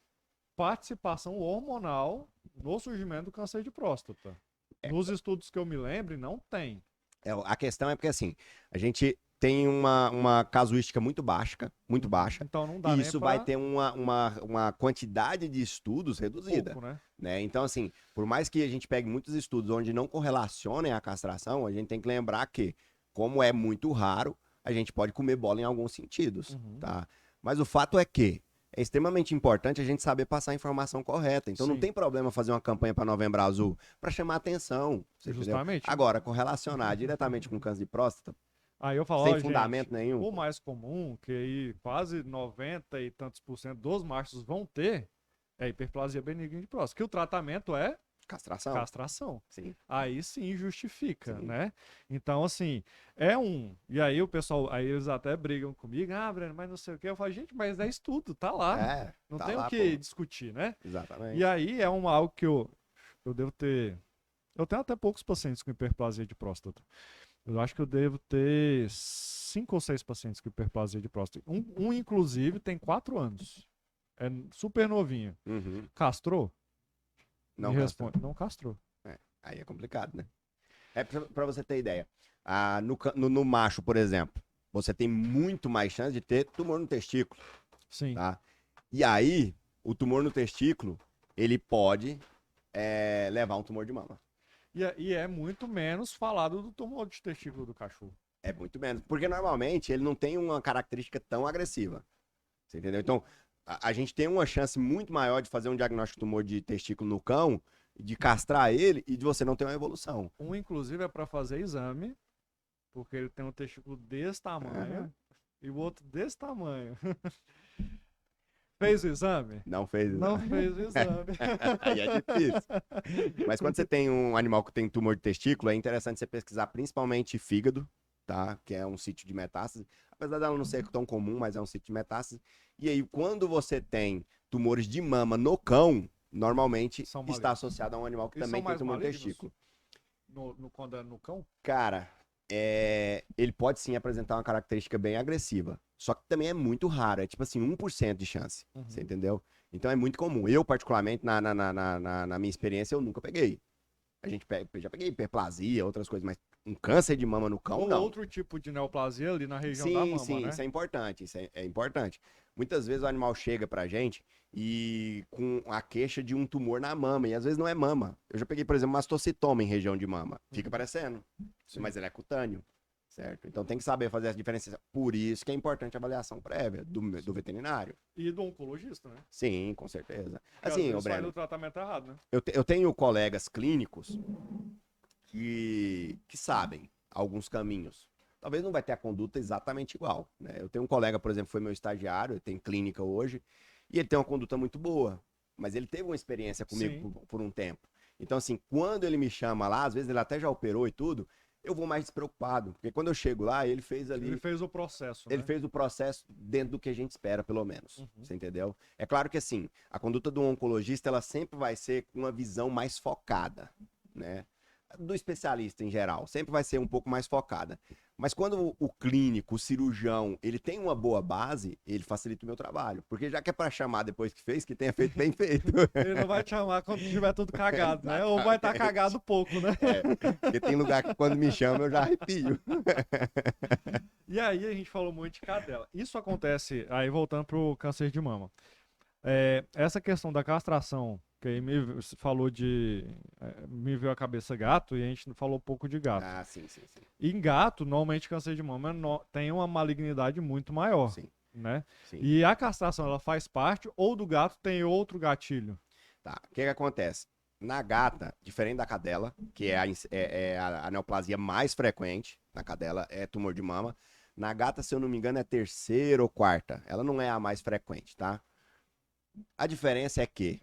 participação hormonal no surgimento do câncer de próstata. Nos estudos que eu me lembre, não tem. A questão é porque assim, a gente tem uma casuística muito baixa, Então não dá e nem isso pra... vai ter uma quantidade de estudos reduzida. pouco, né? Então, assim, por mais que a gente pegue muitos estudos onde não correlacionem a castração, a gente tem que lembrar que, como é muito raro, a gente pode comer bola em alguns sentidos, tá? Mas o fato é que é extremamente importante a gente saber passar a informação correta. Então não tem problema fazer uma campanha para Novembro Azul para chamar atenção. Justamente. Entendeu? Agora, correlacionar diretamente com câncer de próstata, aí eu falo, sem fundamento gente, nenhum. O mais comum, que aí quase 90 e tantos % dos machos vão ter, é hiperplasia benigna de próstata. Que o tratamento é castração. Sim. Aí sim justifica, Sim. né? Então, assim, E aí o pessoal, aí eles até brigam comigo, Breno, mas não sei o que. Eu falo, gente, mas é estudo, tá lá. Não tá tem lá, o que discutir, né? Exatamente. E aí algo que eu devo ter Eu tenho até poucos pacientes com hiperplasia de próstata. Eu acho que eu devo ter 5 ou 6 pacientes com hiperplasia de próstata. Inclusive, tem 4 anos. É super novinho. Uhum. Castrou? Não Me castrou. responde. Não castrou. Aí é complicado, né? É pra você ter ideia. No macho, por exemplo, você tem muito mais chance de ter tumor no testículo, Sim. tá? E aí, o tumor no testículo, ele pode levar um tumor de mama. E é muito menos falado do tumor de testículo do cachorro. É muito menos. Porque normalmente ele não tem uma característica tão agressiva. Você entendeu? Então, a gente tem uma chance muito maior de fazer um diagnóstico de tumor de testículo no cão, de castrar ele e de você não ter uma evolução. Inclusive, é para fazer exame, porque ele tem um testículo desse tamanho e o outro desse tamanho. Fez o exame? Não fez. Não fez o exame. Aí é difícil. Mas quando você tem um animal que tem tumor de testículo, é interessante você pesquisar principalmente fígado, tá? Que é um sítio de metástase. Apesar dela não ser tão comum, mas é um sítio de metástase. E aí, quando você tem tumores de mama no cão, normalmente está associado a um animal que também tem tumor de testículo. Quando é no cão? Cara, ele pode sim apresentar uma característica bem agressiva. Só que também é muito raro. É tipo assim, 1% de chance. Você entendeu? Então é muito comum. Eu, particularmente, na minha experiência, eu nunca peguei. Já peguei hiperplasia, outras coisas, mas um câncer de mama no cão, Ou não. outro tipo de neoplasia ali na região da mama, Sim, né? isso é importante. Isso é importante. Muitas vezes o animal chega pra gente e com a queixa de um tumor na mama, e às vezes não é mama. Eu já peguei, por exemplo, mastocitoma em região de mama. Fica parecendo, mas ele é cutâneo, certo? Então tem que saber fazer essa diferença. Por isso que é importante a avaliação prévia do veterinário. E do oncologista, né? Sim, com certeza. Porque Assim, às Breno, o tratamento errado, né? eu tenho colegas clínicos que sabem alguns caminhos. Talvez não vai ter a conduta exatamente igual, né? Eu tenho um colega, por exemplo, foi meu estagiário, ele tem clínica hoje, e ele tem uma conduta muito boa, mas ele teve uma experiência comigo por um tempo. Então, assim, quando ele me chama lá, às vezes ele até já operou e tudo, eu vou mais despreocupado, porque quando eu chego lá, ele fez ali... Ele fez o processo, Ele né? fez o processo dentro do que a gente espera, pelo menos. Você entendeu? É claro que, assim, a conduta do oncologista, ela sempre vai ser com uma visão mais focada, né? Do especialista em geral, sempre vai ser um pouco mais focada. Mas quando o clínico, o cirurgião, ele tem uma boa base, ele facilita o meu trabalho. Porque já que é para chamar depois que fez, que tenha feito bem feito. Ele não vai te chamar quando tiver tudo cagado, né? Ou vai estar cagado pouco, né? Porque tem lugar que quando me chama eu já arrepio. E aí a gente falou muito de cadela. Isso acontece, aí voltando pro câncer de mama. Essa questão da castração, que aí me falou de... me veio a cabeça gato e a gente falou um pouco de gato. Ah, sim. E em gato, normalmente câncer de mama tem uma malignidade muito maior, né? Sim. E a castração, ela faz parte ou do gato tem outro gatilho? Tá, o que acontece? Na gata, diferente da cadela, que é a neoplasia mais frequente, na cadela é tumor de mama, na gata, se eu não me engano, é terceira ou quarta. Ela não é a mais frequente, tá? A diferença é que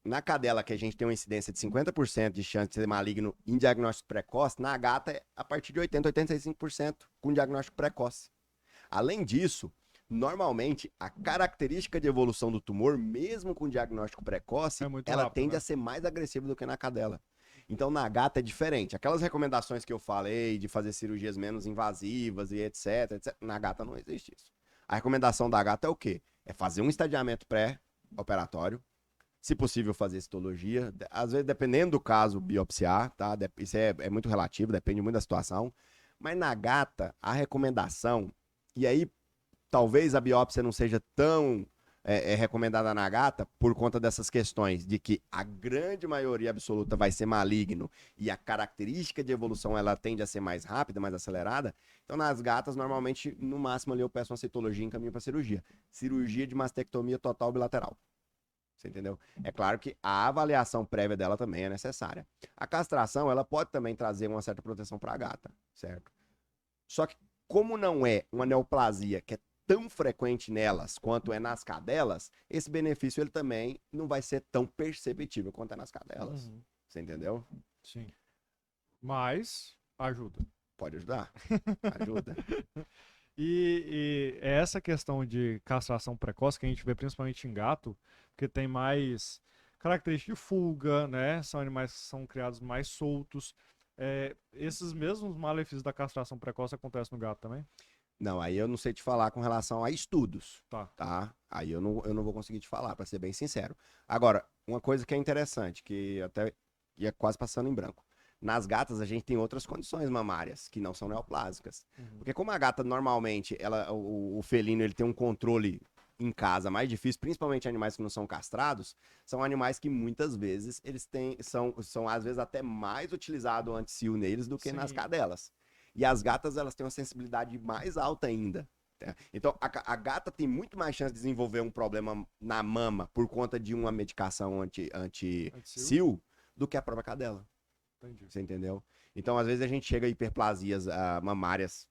na cadela, que a gente tem uma incidência de 50% de chance de ser maligno em diagnóstico precoce, na gata é a partir de 80%, 85% com diagnóstico precoce. Além disso, normalmente, a característica de evolução do tumor, mesmo com diagnóstico precoce, ela rápido, tende né? a ser mais agressiva do que na cadela. Então, na gata é diferente. Aquelas recomendações que eu falei de fazer cirurgias menos invasivas e etc, na gata não existe isso. A recomendação da gata é o quê? É fazer um estadiamento pré-operatório, se possível fazer citologia, às vezes dependendo do caso, biopsiar, tá? Isso é muito relativo, depende muito da situação. Mas na gata, a recomendação, e aí talvez a biópsia não seja tão recomendada na gata por conta dessas questões de que a grande maioria absoluta vai ser maligno e a característica de evolução ela tende a ser mais rápida, mais acelerada. Então nas gatas, normalmente, no máximo ali eu peço uma citologia e encaminho para cirurgia. Cirurgia de mastectomia total bilateral. Você entendeu? É claro que a avaliação prévia dela também é necessária. A castração, ela pode também trazer uma certa proteção para a gata, certo? Só que como não é uma neoplasia que é tão frequente nelas quanto é nas cadelas, esse benefício ele também não vai ser tão perceptível quanto é nas cadelas. Você entendeu? Sim. Mas ajuda. Pode ajudar. Ajuda. E essa questão de castração precoce que a gente vê principalmente em gato, porque tem mais característica de fuga, né? São animais que são criados mais soltos. Esses mesmos malefícios da castração precoce acontecem no gato também? Não, aí eu não sei te falar com relação a estudos, Tá. tá? Aí eu não vou conseguir te falar, pra ser bem sincero. Agora, uma coisa que é interessante, que até ia quase passando em branco. Nas gatas, a gente tem outras condições mamárias, que não são neoplásicas. Uhum. Porque como a gata, normalmente, o felino ele tem um controle em casa mais difícil, principalmente animais que não são castrados, são animais que muitas vezes eles são às vezes até mais utilizado o anti-cio neles do que nas Sim. cadelas. E as gatas, elas têm uma sensibilidade mais alta ainda. Tá? Então, a gata tem muito mais chance de desenvolver um problema na mama por conta de uma medicação Anti-cio? anti-cio do que a própria cadela. Entendi. Você entendeu? Então, às vezes, a gente chega a hiperplasias mamárias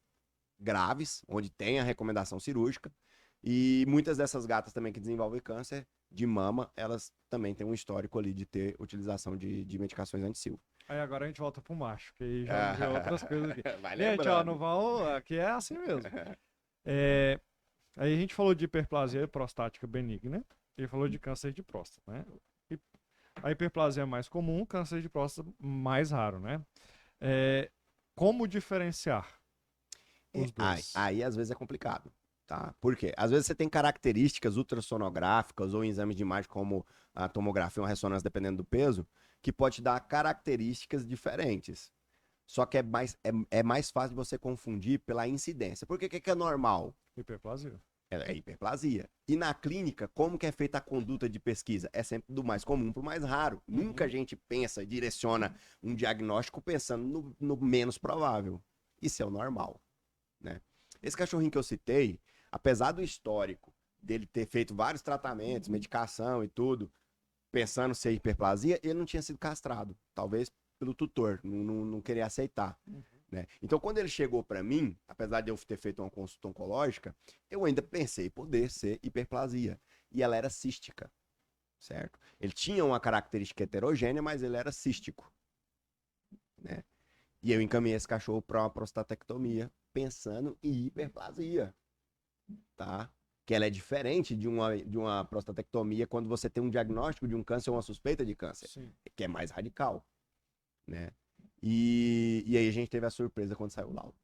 graves, onde tem a recomendação cirúrgica. E muitas dessas gatas também que desenvolvem câncer de mama, elas também têm um histórico ali de ter utilização de medicações anti-cio. Aí agora a gente volta pro macho, que aí já vê outras coisas aqui. Vai Gente, ó, lembrando. não vão. Aqui é assim mesmo. Aí a gente falou de hiperplasia prostática benigna e falou de câncer de próstata, né? E a hiperplasia é mais comum, câncer de próstata mais raro, né? Como diferenciar os dois? Aí às vezes é complicado, tá? Por quê? Às vezes você tem características ultrassonográficas ou em exames de imagem como a tomografia ou a ressonância, dependendo do peso, que pode te dar características diferentes. Só que é mais fácil de você confundir pela incidência. Por que é normal? Hiperplasia. É hiperplasia. E na clínica, como que é feita a conduta de pesquisa? É sempre do mais comum para o mais raro. Uhum. Nunca a gente pensa, direciona um diagnóstico pensando no menos provável. Isso é o normal, né? Esse cachorrinho que eu citei, apesar do histórico dele ter feito vários tratamentos, medicação e tudo, pensando ser hiperplasia, ele não tinha sido castrado. Talvez pelo tutor, não queria aceitar. Uhum. Né? Então, quando ele chegou para mim, apesar de eu ter feito uma consulta oncológica, eu ainda pensei poder ser hiperplasia. E ela era cística, certo? Ele tinha uma característica heterogênea, mas ele era cístico, né? E eu encaminhei esse cachorro para uma prostatectomia, pensando em hiperplasia, tá? Que ela é diferente de uma prostatectomia quando você tem um diagnóstico de um câncer ou uma suspeita de câncer, Sim. que é mais radical, né? E aí a gente teve a surpresa quando saiu o laudo.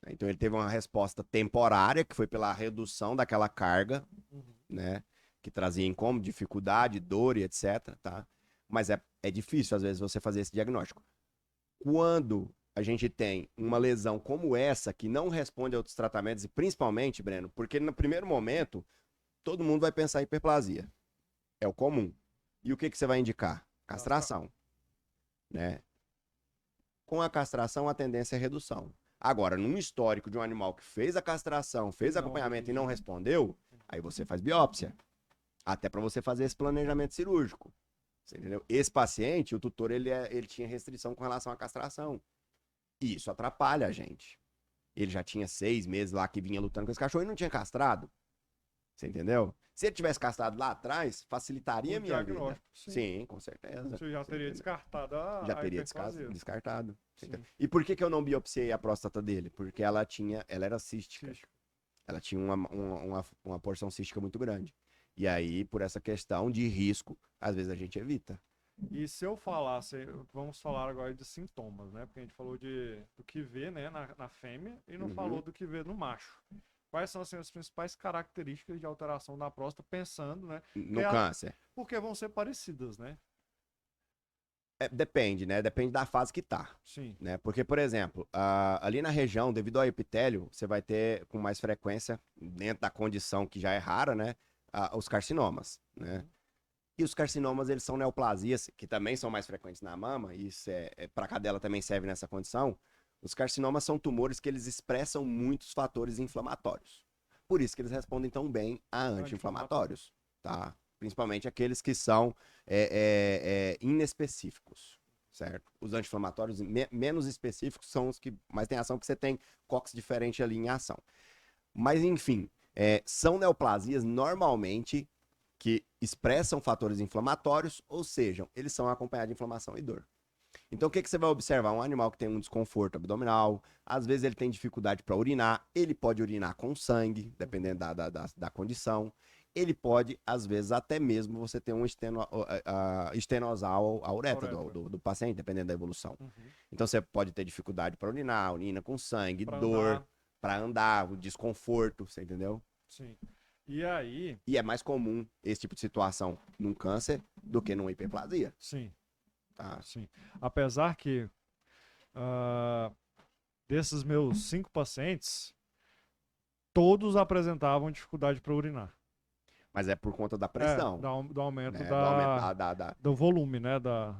Então ele teve uma resposta temporária, que foi pela redução daquela carga, Uhum. né? Que trazia incômodo, dificuldade, dor e etc, tá? Mas é difícil, às vezes, você fazer esse diagnóstico. Quando a gente tem uma lesão como essa, que não responde a outros tratamentos, e principalmente, Breno, porque no primeiro momento, todo mundo vai pensar em hiperplasia. É o comum. E o que você vai indicar? Castração, né? Com a castração, a tendência é redução. Agora, num histórico de um animal que fez a castração, fez acompanhamento e não respondeu, aí você faz biópsia. Até para você fazer esse planejamento cirúrgico. Você entendeu? Esse paciente, o tutor, ele tinha restrição com relação à castração. E isso atrapalha a gente. Ele já tinha 6 meses lá que vinha lutando com esse cachorro e não tinha castrado. Você entendeu? Se ele tivesse castrado lá atrás, facilitaria a minha vida. Sim, com certeza. Você já teria descartado Já a teria hiperplasia. descartado. E por que eu não biopsiei a próstata dele? Porque ela era cística. Ela tinha uma porção cística muito grande. E aí, por essa questão de risco, às vezes a gente evita. E se eu falasse, vamos falar agora de sintomas, né? Porque a gente falou do que vê, né, na fêmea e não falou do que vê no macho. Quais são assim, as principais características de alteração da próstata, pensando, né? No câncer. Porque vão ser parecidas, né? Depende, né? Depende da fase que tá. Sim. Né? Porque, por exemplo, ali na região, devido ao epitélio, você vai ter com mais frequência, dentro da condição que já é rara, né? Os carcinomas, né? E os carcinomas, eles são neoplasias, que também são mais frequentes na mama, e isso para cadela também serve nessa condição. Os carcinomas são tumores que eles expressam muitos fatores inflamatórios. Por isso que eles respondem tão bem a anti-inflamatórios, tá? Principalmente aqueles que são inespecíficos, certo? Os anti-inflamatórios menos específicos são os que mais têm ação, porque você tem COX diferente ali em ação. Mas, enfim, são neoplasias normalmente que expressam fatores inflamatórios, ou seja, eles são acompanhados de inflamação e dor. Então, o que você vai observar? Um animal que tem um desconforto abdominal, às vezes ele tem dificuldade para urinar, ele pode urinar com sangue, dependendo da condição. ele pode, às vezes, até mesmo você ter um estenosar a uretra do paciente, dependendo da evolução. Uhum. Então você pode ter dificuldade para urinar, urina com sangue, Pra dor, andar. para andar, desconforto, você entendeu? Sim. E aí, E é mais comum esse tipo de situação num câncer do que numa hiperplasia. sim, Tá? sim. Apesar que desses meus 5 pacientes, todos apresentavam dificuldade para urinar. Mas é por conta da pressão. Do aumento Né? Do aumento do volume, né?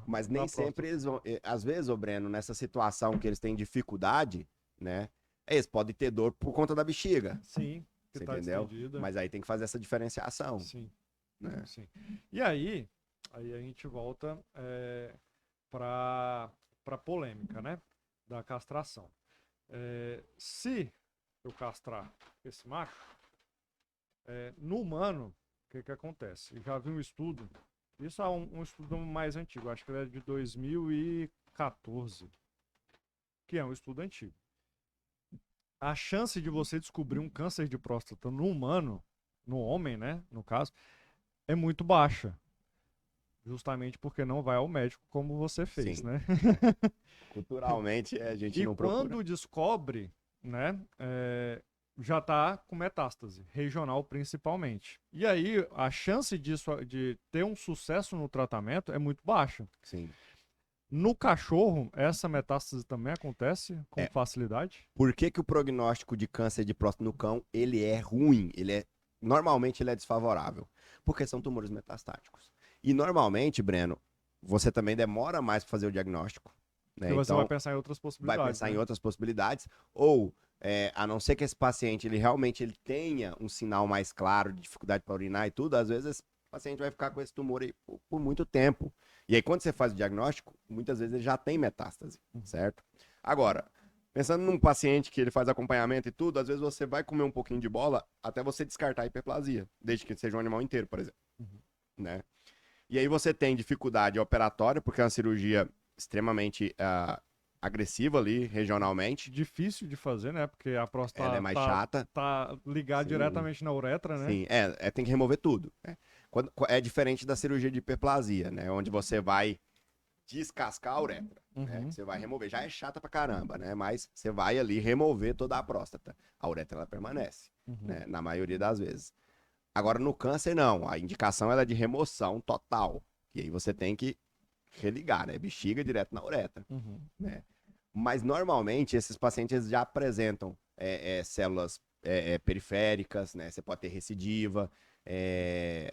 Mas nem sempre eles vão. Às vezes, ô Breno, nessa situação que eles têm dificuldade, né? Eles podem ter dor por conta da bexiga. Sim, que Você tá entendeu? distendida. Mas aí tem que fazer essa diferenciação. Sim, Né? sim. E aí a gente volta para polêmica, né? Da castração. Se eu castrar esse macho, no humano, o que acontece? Eu já vi um estudo, isso é um estudo mais antigo, acho que ele é de 2014, que é um estudo antigo. A chance de você descobrir um câncer de próstata no humano, no homem, né, no caso, é muito baixa. Justamente porque não vai ao médico como você fez, Sim. né? Culturalmente, a gente E não quando procura. descobre, né, já está com metástase, regional principalmente. E aí a chance disso, de ter um sucesso no tratamento é muito baixa. Sim. No cachorro, essa metástase também acontece com facilidade? Por que que o prognóstico de câncer de próstata no cão, ele é ruim? Normalmente ele é desfavorável. Porque são tumores metastáticos. E normalmente, Breno, você também demora mais para fazer o diagnóstico. Né? Porque você Então, vai pensar em outras possibilidades. vai pensar né? em outras possibilidades. Ou, a não ser que esse paciente ele realmente tenha um sinal mais claro de dificuldade para urinar e tudo, às vezes esse paciente vai ficar com esse tumor aí por muito tempo. E aí, quando você faz o diagnóstico, muitas vezes ele já tem metástase, certo? Agora, pensando num paciente que ele faz acompanhamento e tudo, às vezes você vai comer um pouquinho de bola até você descartar a hiperplasia, desde que seja um animal inteiro, por exemplo. Né? E aí você tem dificuldade operatória, porque é uma cirurgia extremamente agressiva ali, regionalmente. Difícil de fazer, né? Porque a próstata Ela é mais chata. tá ligada Sim. diretamente na uretra, né? Sim, tem que remover tudo. Né? É diferente da cirurgia de hiperplasia, né? Onde você vai descascar a uretra. Né? Você vai remover. Já é chata pra caramba, né? Mas você vai ali remover toda a próstata. A uretra, ela permanece, né? Na maioria das vezes. Agora, no câncer, não. A indicação ela é de remoção total. E aí você tem que religar, né? Bexiga direto na uretra. Né? Mas, normalmente, esses pacientes já apresentam células periféricas, né? Você pode ter recidiva.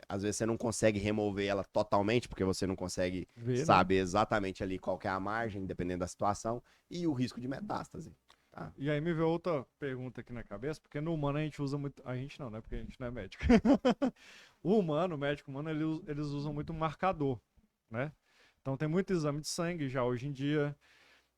Às vezes você não consegue remover ela totalmente, porque você não consegue saber exatamente ali qual que é a margem, dependendo da situação, e o risco de metástase. Tá? E aí me veio outra pergunta aqui na cabeça, porque no humano a gente usa muito. A gente não, né? Porque a gente não é médico. O médico humano, eles usam muito marcador, né? Então tem muito exame de sangue já hoje em dia.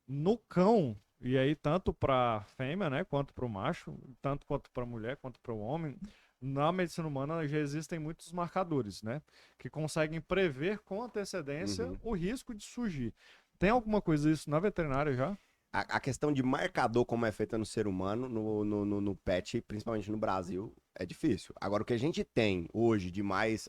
No cão, e aí tanto para fêmea, né, quanto para o macho, tanto quanto para mulher, quanto para o homem, na medicina humana já existem muitos marcadores, né, que conseguem prever com antecedência o risco de surgir. Tem alguma coisa disso na veterinária já? A questão de marcador, como é feita no ser humano, no pet, principalmente no Brasil, é difícil. Agora, o que a gente tem hoje de mais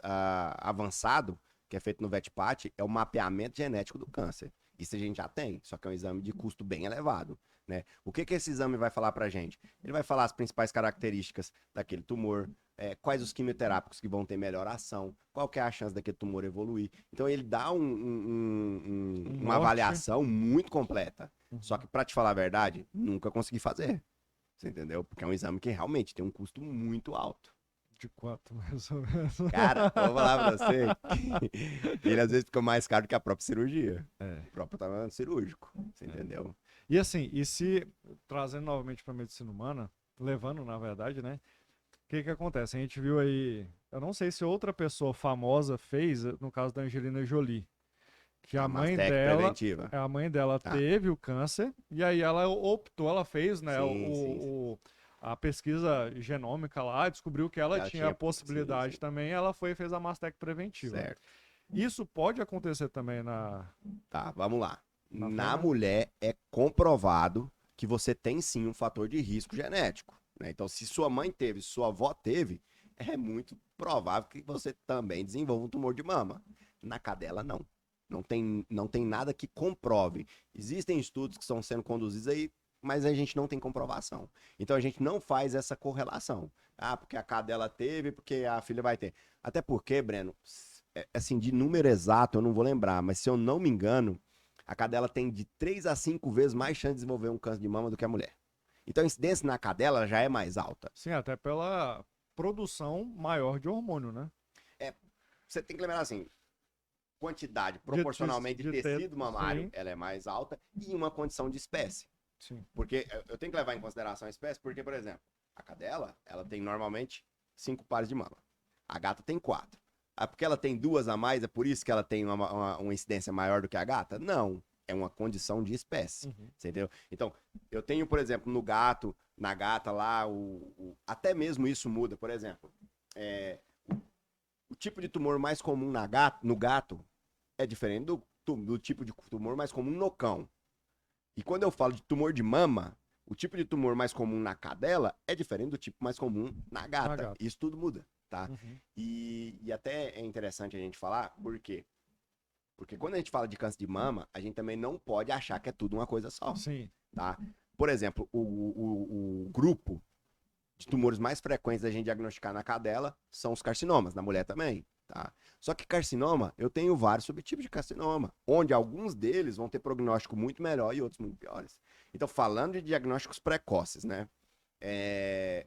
avançado, que é feito no VetPat, é o mapeamento genético do câncer. Isso a gente já tem, só que é um exame de custo bem elevado. Né? O que esse exame vai falar pra gente? Ele vai falar as principais características daquele tumor, quais os quimioterápicos que vão ter melhor ação, qual que é a chance daquele tumor evoluir. Então ele dá uma avaliação muito completa. Só que, pra te falar a verdade, nunca consegui fazer. Você entendeu? Porque é um exame que realmente tem um custo muito alto. De quanto, mais ou menos? Cara, eu vou falar pra você que ele às vezes fica mais caro que a própria cirurgia. O próprio tratamento cirúrgico. Você entendeu? E assim, trazendo novamente pra medicina humana, levando na verdade, né? O que acontece? A gente viu aí, eu não sei se outra pessoa famosa fez, no caso da Angelina Jolie, que a mãe dela teve o câncer e aí ela optou, ela fez, né, a pesquisa genômica lá, descobriu que ela tinha a possibilidade também, ela foi e fez a mastectomia preventiva. Certo. Isso pode acontecer também na... Tá, vamos lá. Na mulher é comprovado que você tem sim um fator de risco genético. Né? Então, se sua mãe teve, se sua avó teve, é muito provável que você também desenvolva um tumor de mama. Na cadela, não. Não tem nada que comprove. Existem estudos que estão sendo conduzidos aí, mas a gente não tem comprovação. Então a gente não faz essa correlação. Ah, porque a cadela teve, porque a filha vai ter. Até porque, Breno, assim, de número exato eu não vou lembrar, mas se eu não me engano, a cadela tem de 3 a 5 vezes mais chance de desenvolver um câncer de mama do que a mulher. Então a incidência na cadela já é mais alta. Sim, até pela produção maior de hormônio, né? Você tem que lembrar assim, quantidade proporcionalmente de tecido mamário, sim. ela é mais alta e uma condição de espécie. Sim. Porque eu tenho que levar em consideração a espécie, porque, por exemplo, a cadela, ela tem normalmente 5 pares de mama. A gata tem 4. Ah, porque ela tem 2 a mais, é por isso que ela tem uma incidência maior do que a gata? Não. É uma condição de espécie. Você entendeu? Então, eu tenho, por exemplo, no gato, na gata lá, até mesmo isso muda. Por exemplo, o tipo de tumor mais comum no gato é diferente do tipo de tumor mais comum no cão. E quando eu falo de tumor de mama, o tipo de tumor mais comum na cadela é diferente do tipo mais comum na gata. Isso tudo muda, tá? E até é interessante a gente falar, por quê? Porque quando a gente fala de câncer de mama, a gente também não pode achar que é tudo uma coisa só. Sim. Tá? Por exemplo, o grupo de tumores mais frequentes da gente diagnosticar na cadela são os carcinomas, na mulher também, tá? Só que carcinoma, eu tenho vários subtipos de carcinoma, onde alguns deles vão ter prognóstico muito melhor e outros muito piores. Então, falando de diagnósticos precoces, né?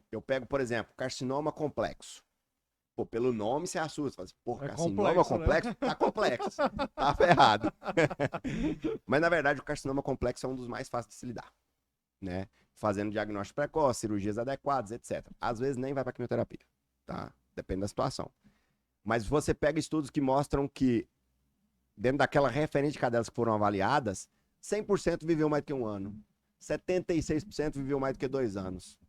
Eu pego, por exemplo, carcinoma complexo. Pô, pelo nome você assusta. Fala assim, pô, carcinoma complexo? Né? Tá complexo. Tá ferrado. Mas, na verdade, o carcinoma complexo é um dos mais fáceis de se lidar, né? Fazendo diagnóstico precoce, cirurgias adequadas, etc. Às vezes nem vai para quimioterapia, tá? Depende da situação. Mas você pega estudos que mostram que, dentro daquela referência de cadelas que foram avaliadas, 100% viveu mais do que 1 ano. 76% viveu mais do que 2 anos.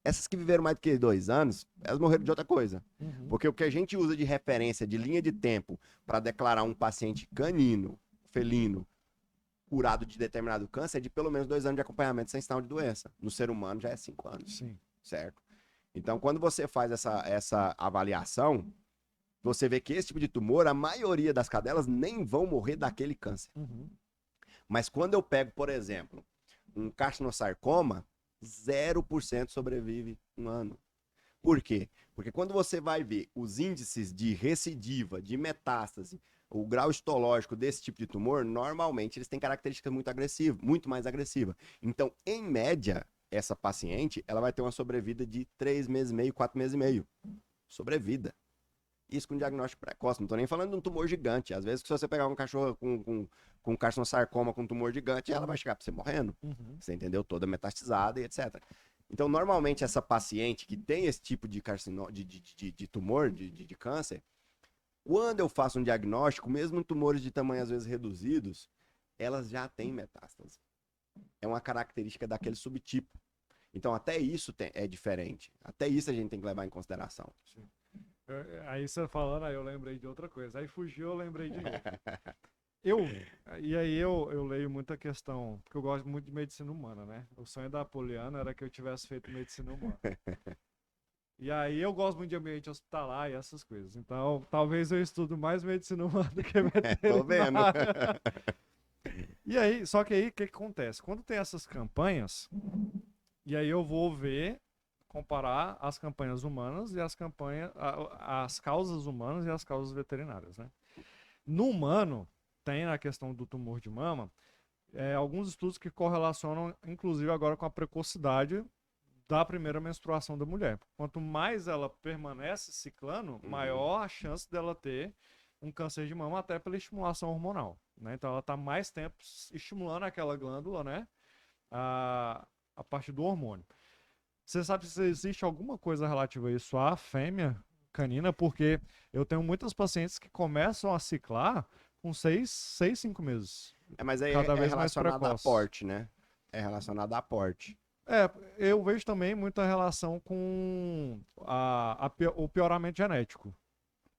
Essas que viveram mais do que 2 anos, elas morreram de outra coisa. Porque o que a gente usa de referência, de linha de tempo, para declarar um paciente canino, felino, curado de determinado câncer, é de pelo menos 2 anos de acompanhamento sem sinal de doença. No ser humano já é 5 anos. Sim. Certo? Então, quando você faz essa avaliação, você vê que esse tipo de tumor, a maioria das cadelas nem vão morrer daquele câncer. Mas quando eu pego, por exemplo, um carcinosarcoma, 0% sobrevive 1 ano. Por quê? Porque quando você vai ver os índices de recidiva, de metástase, o grau histológico desse tipo de tumor, normalmente eles têm características muito mais agressivas. Então, em média, essa paciente, ela vai ter uma sobrevida de 3 meses e meio, 4 meses e meio. Sobrevida. Isso com diagnóstico precoce. Não tô nem falando de um tumor gigante. Às vezes, se você pegar um cachorro com carcinosarcoma, com tumor gigante, ela vai chegar pra você morrendo. Você entendeu? Toda metastizada e etc. Então, normalmente, essa paciente que tem esse tipo de de tumor, de câncer, quando eu faço um diagnóstico, mesmo em tumores de tamanho às vezes reduzidos, elas já têm metástase. É uma característica daquele subtipo. Então, até isso é diferente. Até isso a gente tem que levar em consideração. Sim. Aí você falando, aí eu lembrei de outra coisa. Aí fugiu, eu lembrei de novo. E aí eu leio muita questão, porque eu gosto muito de medicina humana, né? O sonho da Poliana era que eu tivesse feito medicina humana. E aí eu gosto muito de ambiente hospitalar e essas coisas. Então, talvez eu estudo mais medicina humana do que medicina. Tô vendo. E aí, só que aí o que acontece? Quando tem essas campanhas, e aí eu vou comparar as campanhas humanas e as causas humanas e as causas veterinárias, né? No humano, tem a questão do tumor de mama, alguns estudos que correlacionam, inclusive agora com a precocidade da primeira menstruação da mulher. Quanto mais ela permanece ciclando, maior a chance dela ter um câncer de mama, até pela estimulação hormonal, né? Então ela está mais tempo estimulando aquela glândula, né? A partir do hormônio. Você sabe se existe alguma coisa relativa a isso à fêmea canina? Porque eu tenho muitas pacientes que começam a ciclar com 5 meses. Mas aí cada vez relacionado mais a porte, né? É relacionado a porte. Eu vejo também muita relação com o pioramento genético.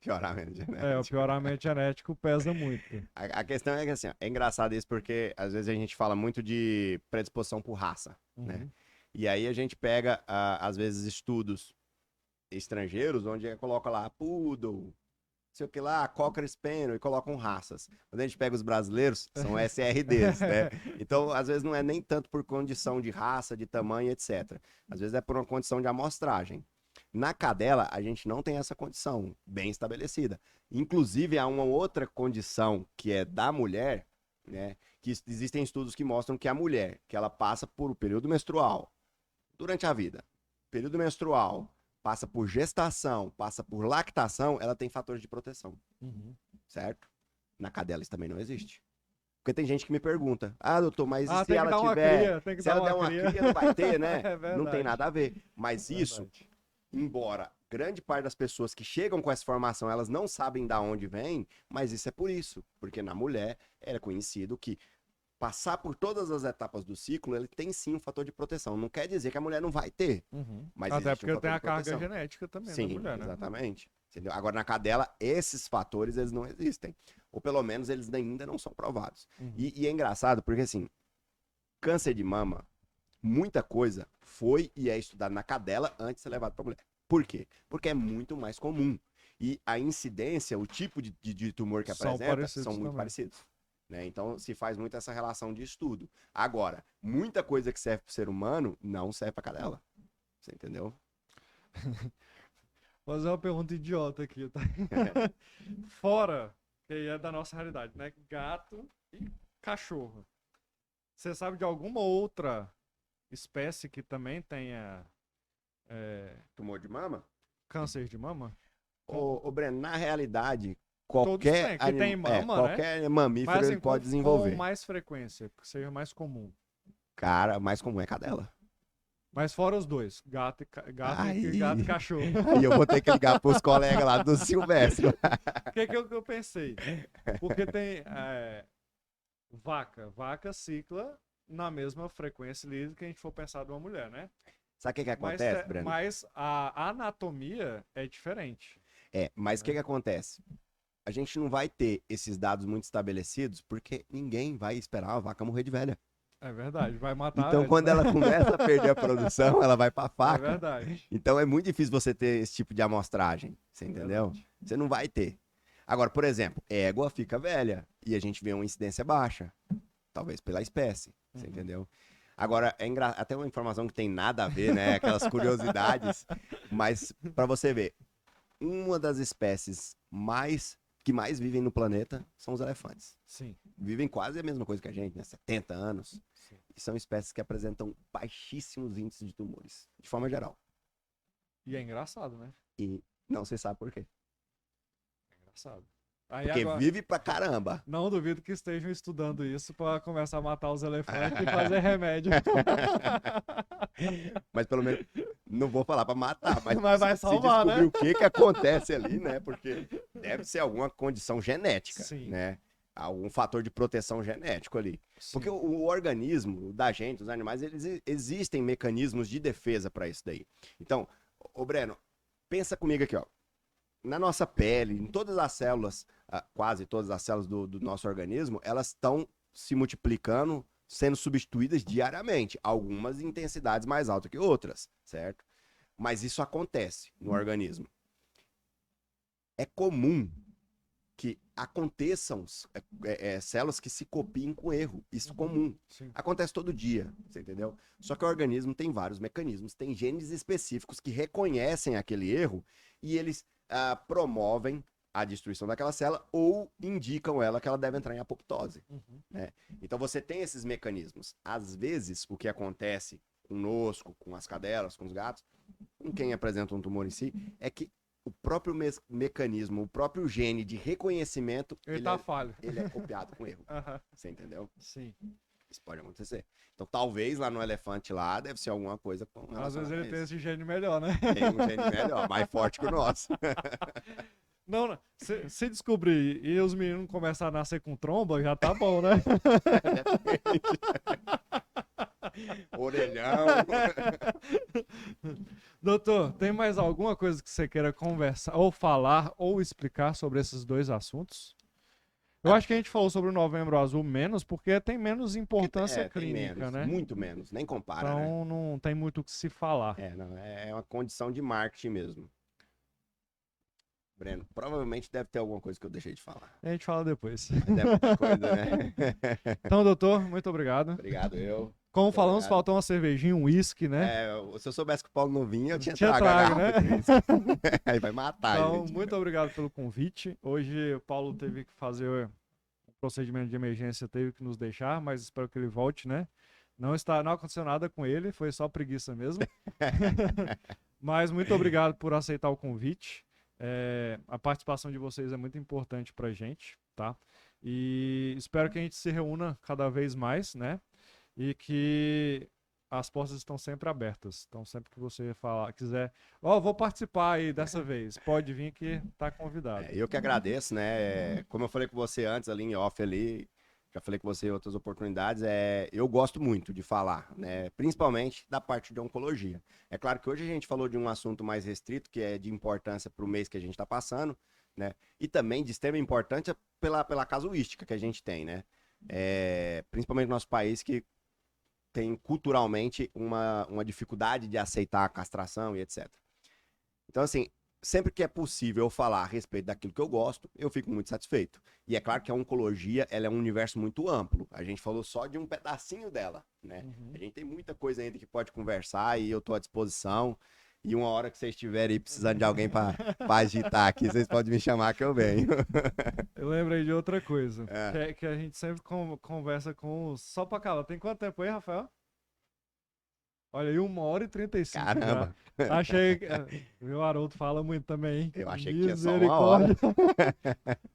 Pioramento genético. O pioramento genético pesa muito. A questão é que, assim, é engraçado isso porque às vezes a gente fala muito de predisposição por raça, né? E aí a gente pega, às vezes, estudos estrangeiros, onde coloca lá Poodle, sei o que lá, Cocker Spaniel, e colocam raças. Quando a gente pega os brasileiros, são SRDs, né? Então, às vezes, não é nem tanto por condição de raça, de tamanho, etc. Às vezes é por uma condição de amostragem. Na cadela, a gente não tem essa condição bem estabelecida. Inclusive, há uma outra condição que é da mulher, né? Que existem estudos que mostram que a mulher, que ela passa por o período menstrual durante a vida, período menstrual, passa por gestação, passa por lactação, ela tem fatores de proteção, certo? Na cadela isso também não existe. Porque tem gente que me pergunta, doutor, mas e se ela tiver, se ela der uma cria, não vai ter, né? Não tem nada a ver. Mas isso, embora grande parte das pessoas que chegam com essa formação, elas não sabem de onde vem, mas isso é por isso. Porque na mulher era conhecido que passar por todas as etapas do ciclo, ele tem sim um fator de proteção. Não quer dizer que a mulher não vai ter. Mas até porque um tem a carga genética também sim, da mulher, né? Exatamente. Entendeu? Agora, na cadela, esses fatores, eles não existem. Ou pelo menos, eles ainda não são provados. E é engraçado, porque assim, câncer de mama, muita coisa foi e é estudado na cadela antes de ser levado para mulher. Por quê? Porque é muito mais comum. E a incidência, o tipo de tumor que apresenta, são muito parecidos. Né? Então, se faz muito essa relação de estudo. Agora, muita coisa que serve para o ser humano não serve para cadela. Você entendeu? Vou fazer uma pergunta idiota aqui, tá? Fora, que é da nossa realidade, né? Gato e cachorro. Você sabe de alguma outra espécie que também tenha tumor de mama? Câncer de mama? Ô Breno, na realidade, qualquer qualquer mamífero mas, assim, ele pode desenvolver. Com mais frequência, que seja mais comum. Cara, mais comum é cadela. Mas fora os dois, gato e cachorro. Aí eu vou ter que ligar pros colegas lá do Silvestre. O que eu pensei? Porque tem vaca cicla na mesma frequência livre que a gente for pensar de uma mulher, né? Sabe o que acontece, Breno? Mas a anatomia é diferente. Mas o que acontece? A gente não vai ter esses dados muito estabelecidos porque ninguém vai esperar a vaca morrer de velha. É verdade, vai matar. Então, quando ela começa a perder a produção, ela vai pra faca. É verdade. Então, é muito difícil você ter esse tipo de amostragem. Você entendeu? Você não vai ter. Agora, por exemplo, égua fica velha e a gente vê uma incidência baixa. Talvez pela espécie. Você entendeu? Agora, até uma informação que tem nada a ver, né? Aquelas curiosidades. Mas, pra você ver, uma das espécies que mais vivem no planeta são os elefantes. Sim. Vivem quase a mesma coisa que a gente, né? 70 anos. Sim. E são espécies que apresentam baixíssimos índices de tumores, de forma geral. E é engraçado, né? E não se sabe por quê. É engraçado. Aí Porque agora, vive pra caramba. não duvido que estejam estudando isso pra começar a matar os elefantes e fazer remédio. Mas pelo menos, não vou falar pra matar, mas vai salvar, se descobrir né? o que acontece ali, né? Porque deve ser alguma condição genética, Sim. né? Algum fator de proteção genético ali. Sim. Porque o organismo da gente, os animais, existem mecanismos de defesa para isso daí. Então, ô Breno, pensa comigo aqui, ó. Na nossa pele, em todas as células, quase todas as células do nosso organismo, elas estão se multiplicando, sendo substituídas diariamente. Algumas em intensidades mais altas que outras, certo? Mas isso acontece no organismo. É comum que aconteçam células que se copiem com erro. Isso é comum. Sim. Acontece todo dia, você entendeu? Só que o organismo tem vários mecanismos, tem genes específicos que reconhecem aquele erro e eles promovem a destruição daquela célula ou indicam ela que ela deve entrar em apoptose. Né? Então você tem esses mecanismos. Às vezes, o que acontece conosco, com as cadelas, com os gatos, com quem apresenta um tumor em si, é que o próprio mecanismo, o próprio gene de reconhecimento, ele tá falho. Ele é copiado com erro. Você entendeu? Sim. Isso pode acontecer. Então, talvez lá no elefante lá, deve ser alguma coisa com às vezes ele tem esse gene melhor, né? Tem um gene melhor, mais forte que o nosso. Não, se descobrir e os meninos começarem a nascer com tromba, já tá bom, né? Orelhão. Doutor, tem mais alguma coisa que você queira conversar, ou falar, ou explicar sobre esses dois assuntos? Eu acho que a gente falou sobre o Novembro Azul menos, porque tem menos importância clínica, menos, né? Muito menos, nem compara, então, né? não tem muito o que se falar. É uma condição de marketing mesmo. Breno, provavelmente deve ter alguma coisa que eu deixei de falar. A gente fala depois. Mas é muita coisa, né? Então, doutor, muito obrigado. Obrigado, eu. Como Muito falamos, obrigado. faltou uma cervejinha, um whisky, né? Se eu soubesse que o Paulo não vinha, eu tinha Tinha trago a trago, garrafa né? de uísque. Aí vai matar, Então, gente. muito obrigado pelo convite. Hoje o Paulo teve que fazer um procedimento de emergência, teve que nos deixar, mas espero que ele volte, né? Não aconteceu nada com ele, foi só preguiça mesmo. Mas muito obrigado por aceitar o convite. A participação de vocês é muito importante pra gente, tá? E espero que a gente se reúna cada vez mais, né? E que as portas estão sempre abertas. Então, sempre que você quiser, vou participar aí dessa vez, pode vir que tá convidado. Eu que agradeço, né? Como eu falei com você antes ali em off ali, já falei com você em outras oportunidades, eu gosto muito de falar, né? Principalmente da parte de oncologia. É claro que hoje a gente falou de um assunto mais restrito, que é de importância para o mês que a gente está passando, né? E também de extrema importância pela casuística que a gente tem, né? Principalmente no nosso país, que tem culturalmente uma dificuldade de aceitar a castração e etc. Então, assim, sempre que é possível eu falar a respeito daquilo que eu gosto, eu fico muito satisfeito. E é claro que a oncologia, ela é um universo muito amplo. A gente falou só de um pedacinho dela, né? A gente tem muita coisa ainda que pode conversar e eu tô à disposição. E uma hora que vocês estiverem precisando de alguém para agitar aqui, vocês podem me chamar que eu venho. Eu lembrei de outra coisa, que a gente sempre conversa com os... Só pra cá, tem quanto tempo aí, Rafael? Olha aí, 1h35. Caramba. Já. Achei que... Meu Haroldo fala muito também, hein? Eu achei que tinha só uma hora.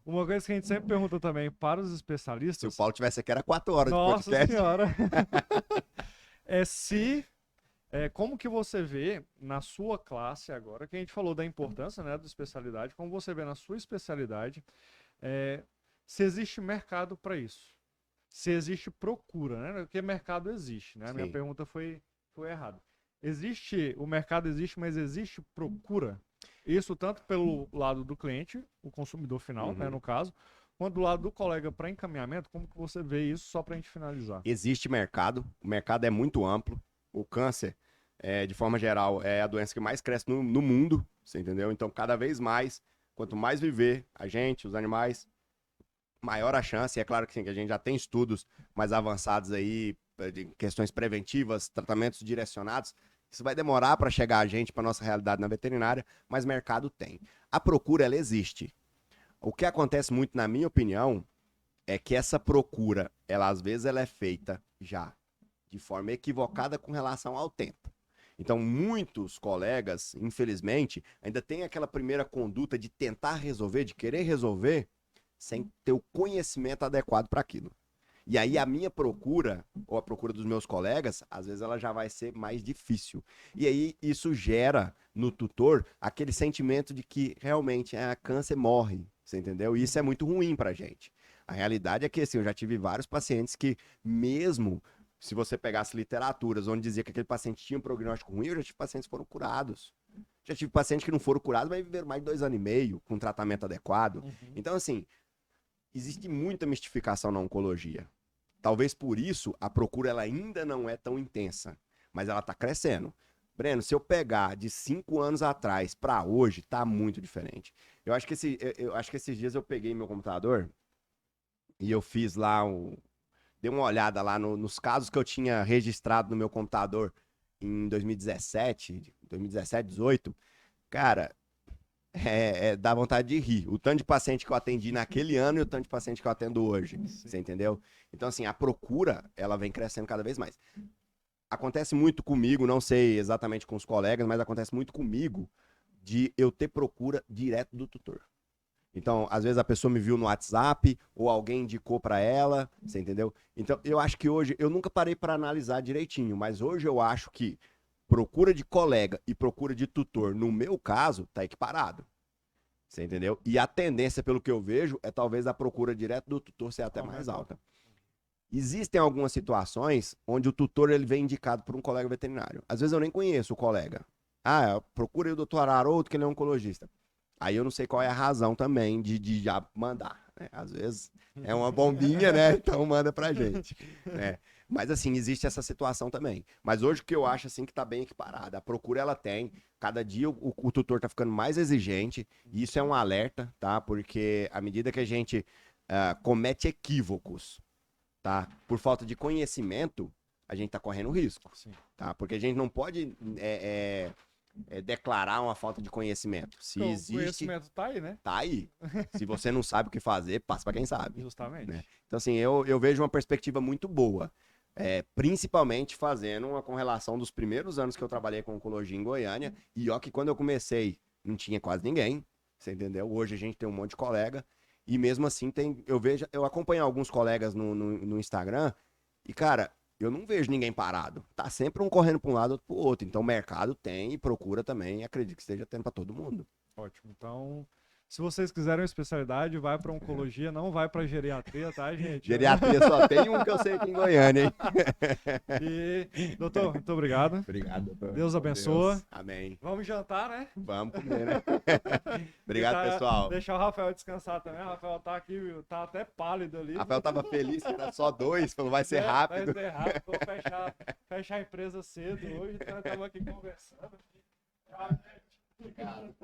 Uma coisa que a gente sempre pergunta também para os especialistas... Se o Paulo tivesse aqui, era 4 horas Nossa de podcast. Senhora! Como que você vê na sua classe agora, que a gente falou da importância, né, da especialidade, como você vê na sua especialidade, se existe mercado para isso? Se existe procura, né? Porque mercado existe, né? A minha pergunta foi errada. O mercado existe, mas existe procura? Isso tanto pelo lado do cliente, o consumidor final, né, no caso, quanto do lado do colega para encaminhamento. Como que você vê isso, só para a gente finalizar? Existe mercado, o mercado é muito amplo. O câncer, de forma geral, é a doença que mais cresce no mundo, você entendeu? Então, cada vez mais, quanto mais viver a gente, os animais, maior a chance. E é claro que, sim, que a gente já tem estudos mais avançados aí, de questões preventivas, tratamentos direcionados. Isso vai demorar para chegar a gente, para nossa realidade na veterinária, mas mercado tem. A procura, ela existe. O que acontece muito, na minha opinião, é que essa procura, às vezes ela é feita já de forma equivocada com relação ao tempo. Então, muitos colegas, infelizmente, ainda têm aquela primeira conduta de tentar resolver, de querer resolver, sem ter o conhecimento adequado para aquilo. E aí a minha procura, ou a procura dos meus colegas, às vezes ela já vai ser mais difícil. E aí isso gera no tutor aquele sentimento de que realmente a câncer morre, você entendeu? E isso é muito ruim pra gente. A realidade é que, assim, eu já tive vários pacientes que, mesmo se você pegasse literaturas onde dizia que aquele paciente tinha um prognóstico ruim, eu já tive pacientes que foram curados. Já tive pacientes que não foram curados, mas viveram mais de 2 anos e meio com tratamento adequado. Então, assim, existe muita mistificação na oncologia. Talvez por isso a procura ela ainda não é tão intensa, mas ela está crescendo. Breno, se eu pegar de 5 anos atrás para hoje, tá muito diferente. Eu acho que esses dias eu peguei meu computador e eu fiz lá dei uma olhada lá nos casos que eu tinha registrado no meu computador em 2017, 2018. Cara, dá vontade de rir. O tanto de paciente que eu atendi naquele ano e o tanto de paciente que eu atendo hoje. Você entendeu? Então, assim, a procura, ela vem crescendo cada vez mais. Acontece muito comigo, não sei exatamente com os colegas, mas acontece muito comigo de eu ter procura direto do tutor. Então, às vezes a pessoa me viu no WhatsApp ou alguém indicou para ela, você entendeu? Então, eu acho que hoje, eu nunca parei para analisar direitinho, mas hoje eu acho que procura de colega e procura de tutor, no meu caso, tá equiparado. Você entendeu? E a tendência, pelo que eu vejo, é talvez a procura direto do tutor ser até mais alta. Existem algumas situações onde o tutor ele vem indicado por um colega veterinário. Às vezes eu nem conheço o colega. Procura aí o doutor Haroldo, que ele é oncologista. Aí eu não sei qual é a razão também de já mandar, né? Às vezes é uma bombinha, né? Então manda pra gente, né? Mas assim, existe essa situação também. Mas hoje o que eu acho assim que tá bem equiparada. A procura ela tem. Cada dia o tutor tá ficando mais exigente. E isso é um alerta, tá? Porque à medida que a gente comete equívocos, tá? Por falta de conhecimento, a gente tá correndo risco, Sim. tá? Porque a gente não pode declarar uma falta de conhecimento. Se Porque o existe, conhecimento tá aí, né? tá aí. Se você não sabe o que fazer, passa para quem sabe. Justamente. Né? Então, assim, eu vejo uma perspectiva muito boa. Principalmente fazendo uma correlação dos primeiros anos que eu trabalhei com oncologia em Goiânia. E ó que quando eu comecei, não tinha quase ninguém. Você entendeu? Hoje a gente tem um monte de colega. E mesmo assim, eu acompanho alguns colegas no Instagram. E, cara, eu não vejo ninguém parado. Tá sempre um correndo para um lado, outro para o outro. Então, o mercado tem e procura também. E acredito que esteja tendo para todo mundo. Ótimo. Então, se vocês quiserem uma especialidade, vai para oncologia, não vai para geriatria, tá, gente? Geriatria só tem um que eu sei aqui em Goiânia, hein? E, doutor, muito obrigado. Obrigado, doutor. Deus abençoa. Deus. Amém. Vamos jantar, né? Vamos comer, né? Obrigado, pessoal. Deixar o Rafael descansar também. O Rafael tá aqui, viu? Tá até pálido ali. Rafael tava feliz que era só 2, falou, vai ser rápido. Vai ser rápido. Vou fechar a empresa cedo hoje, então estamos aqui conversando. Tchau, gente. Obrigado.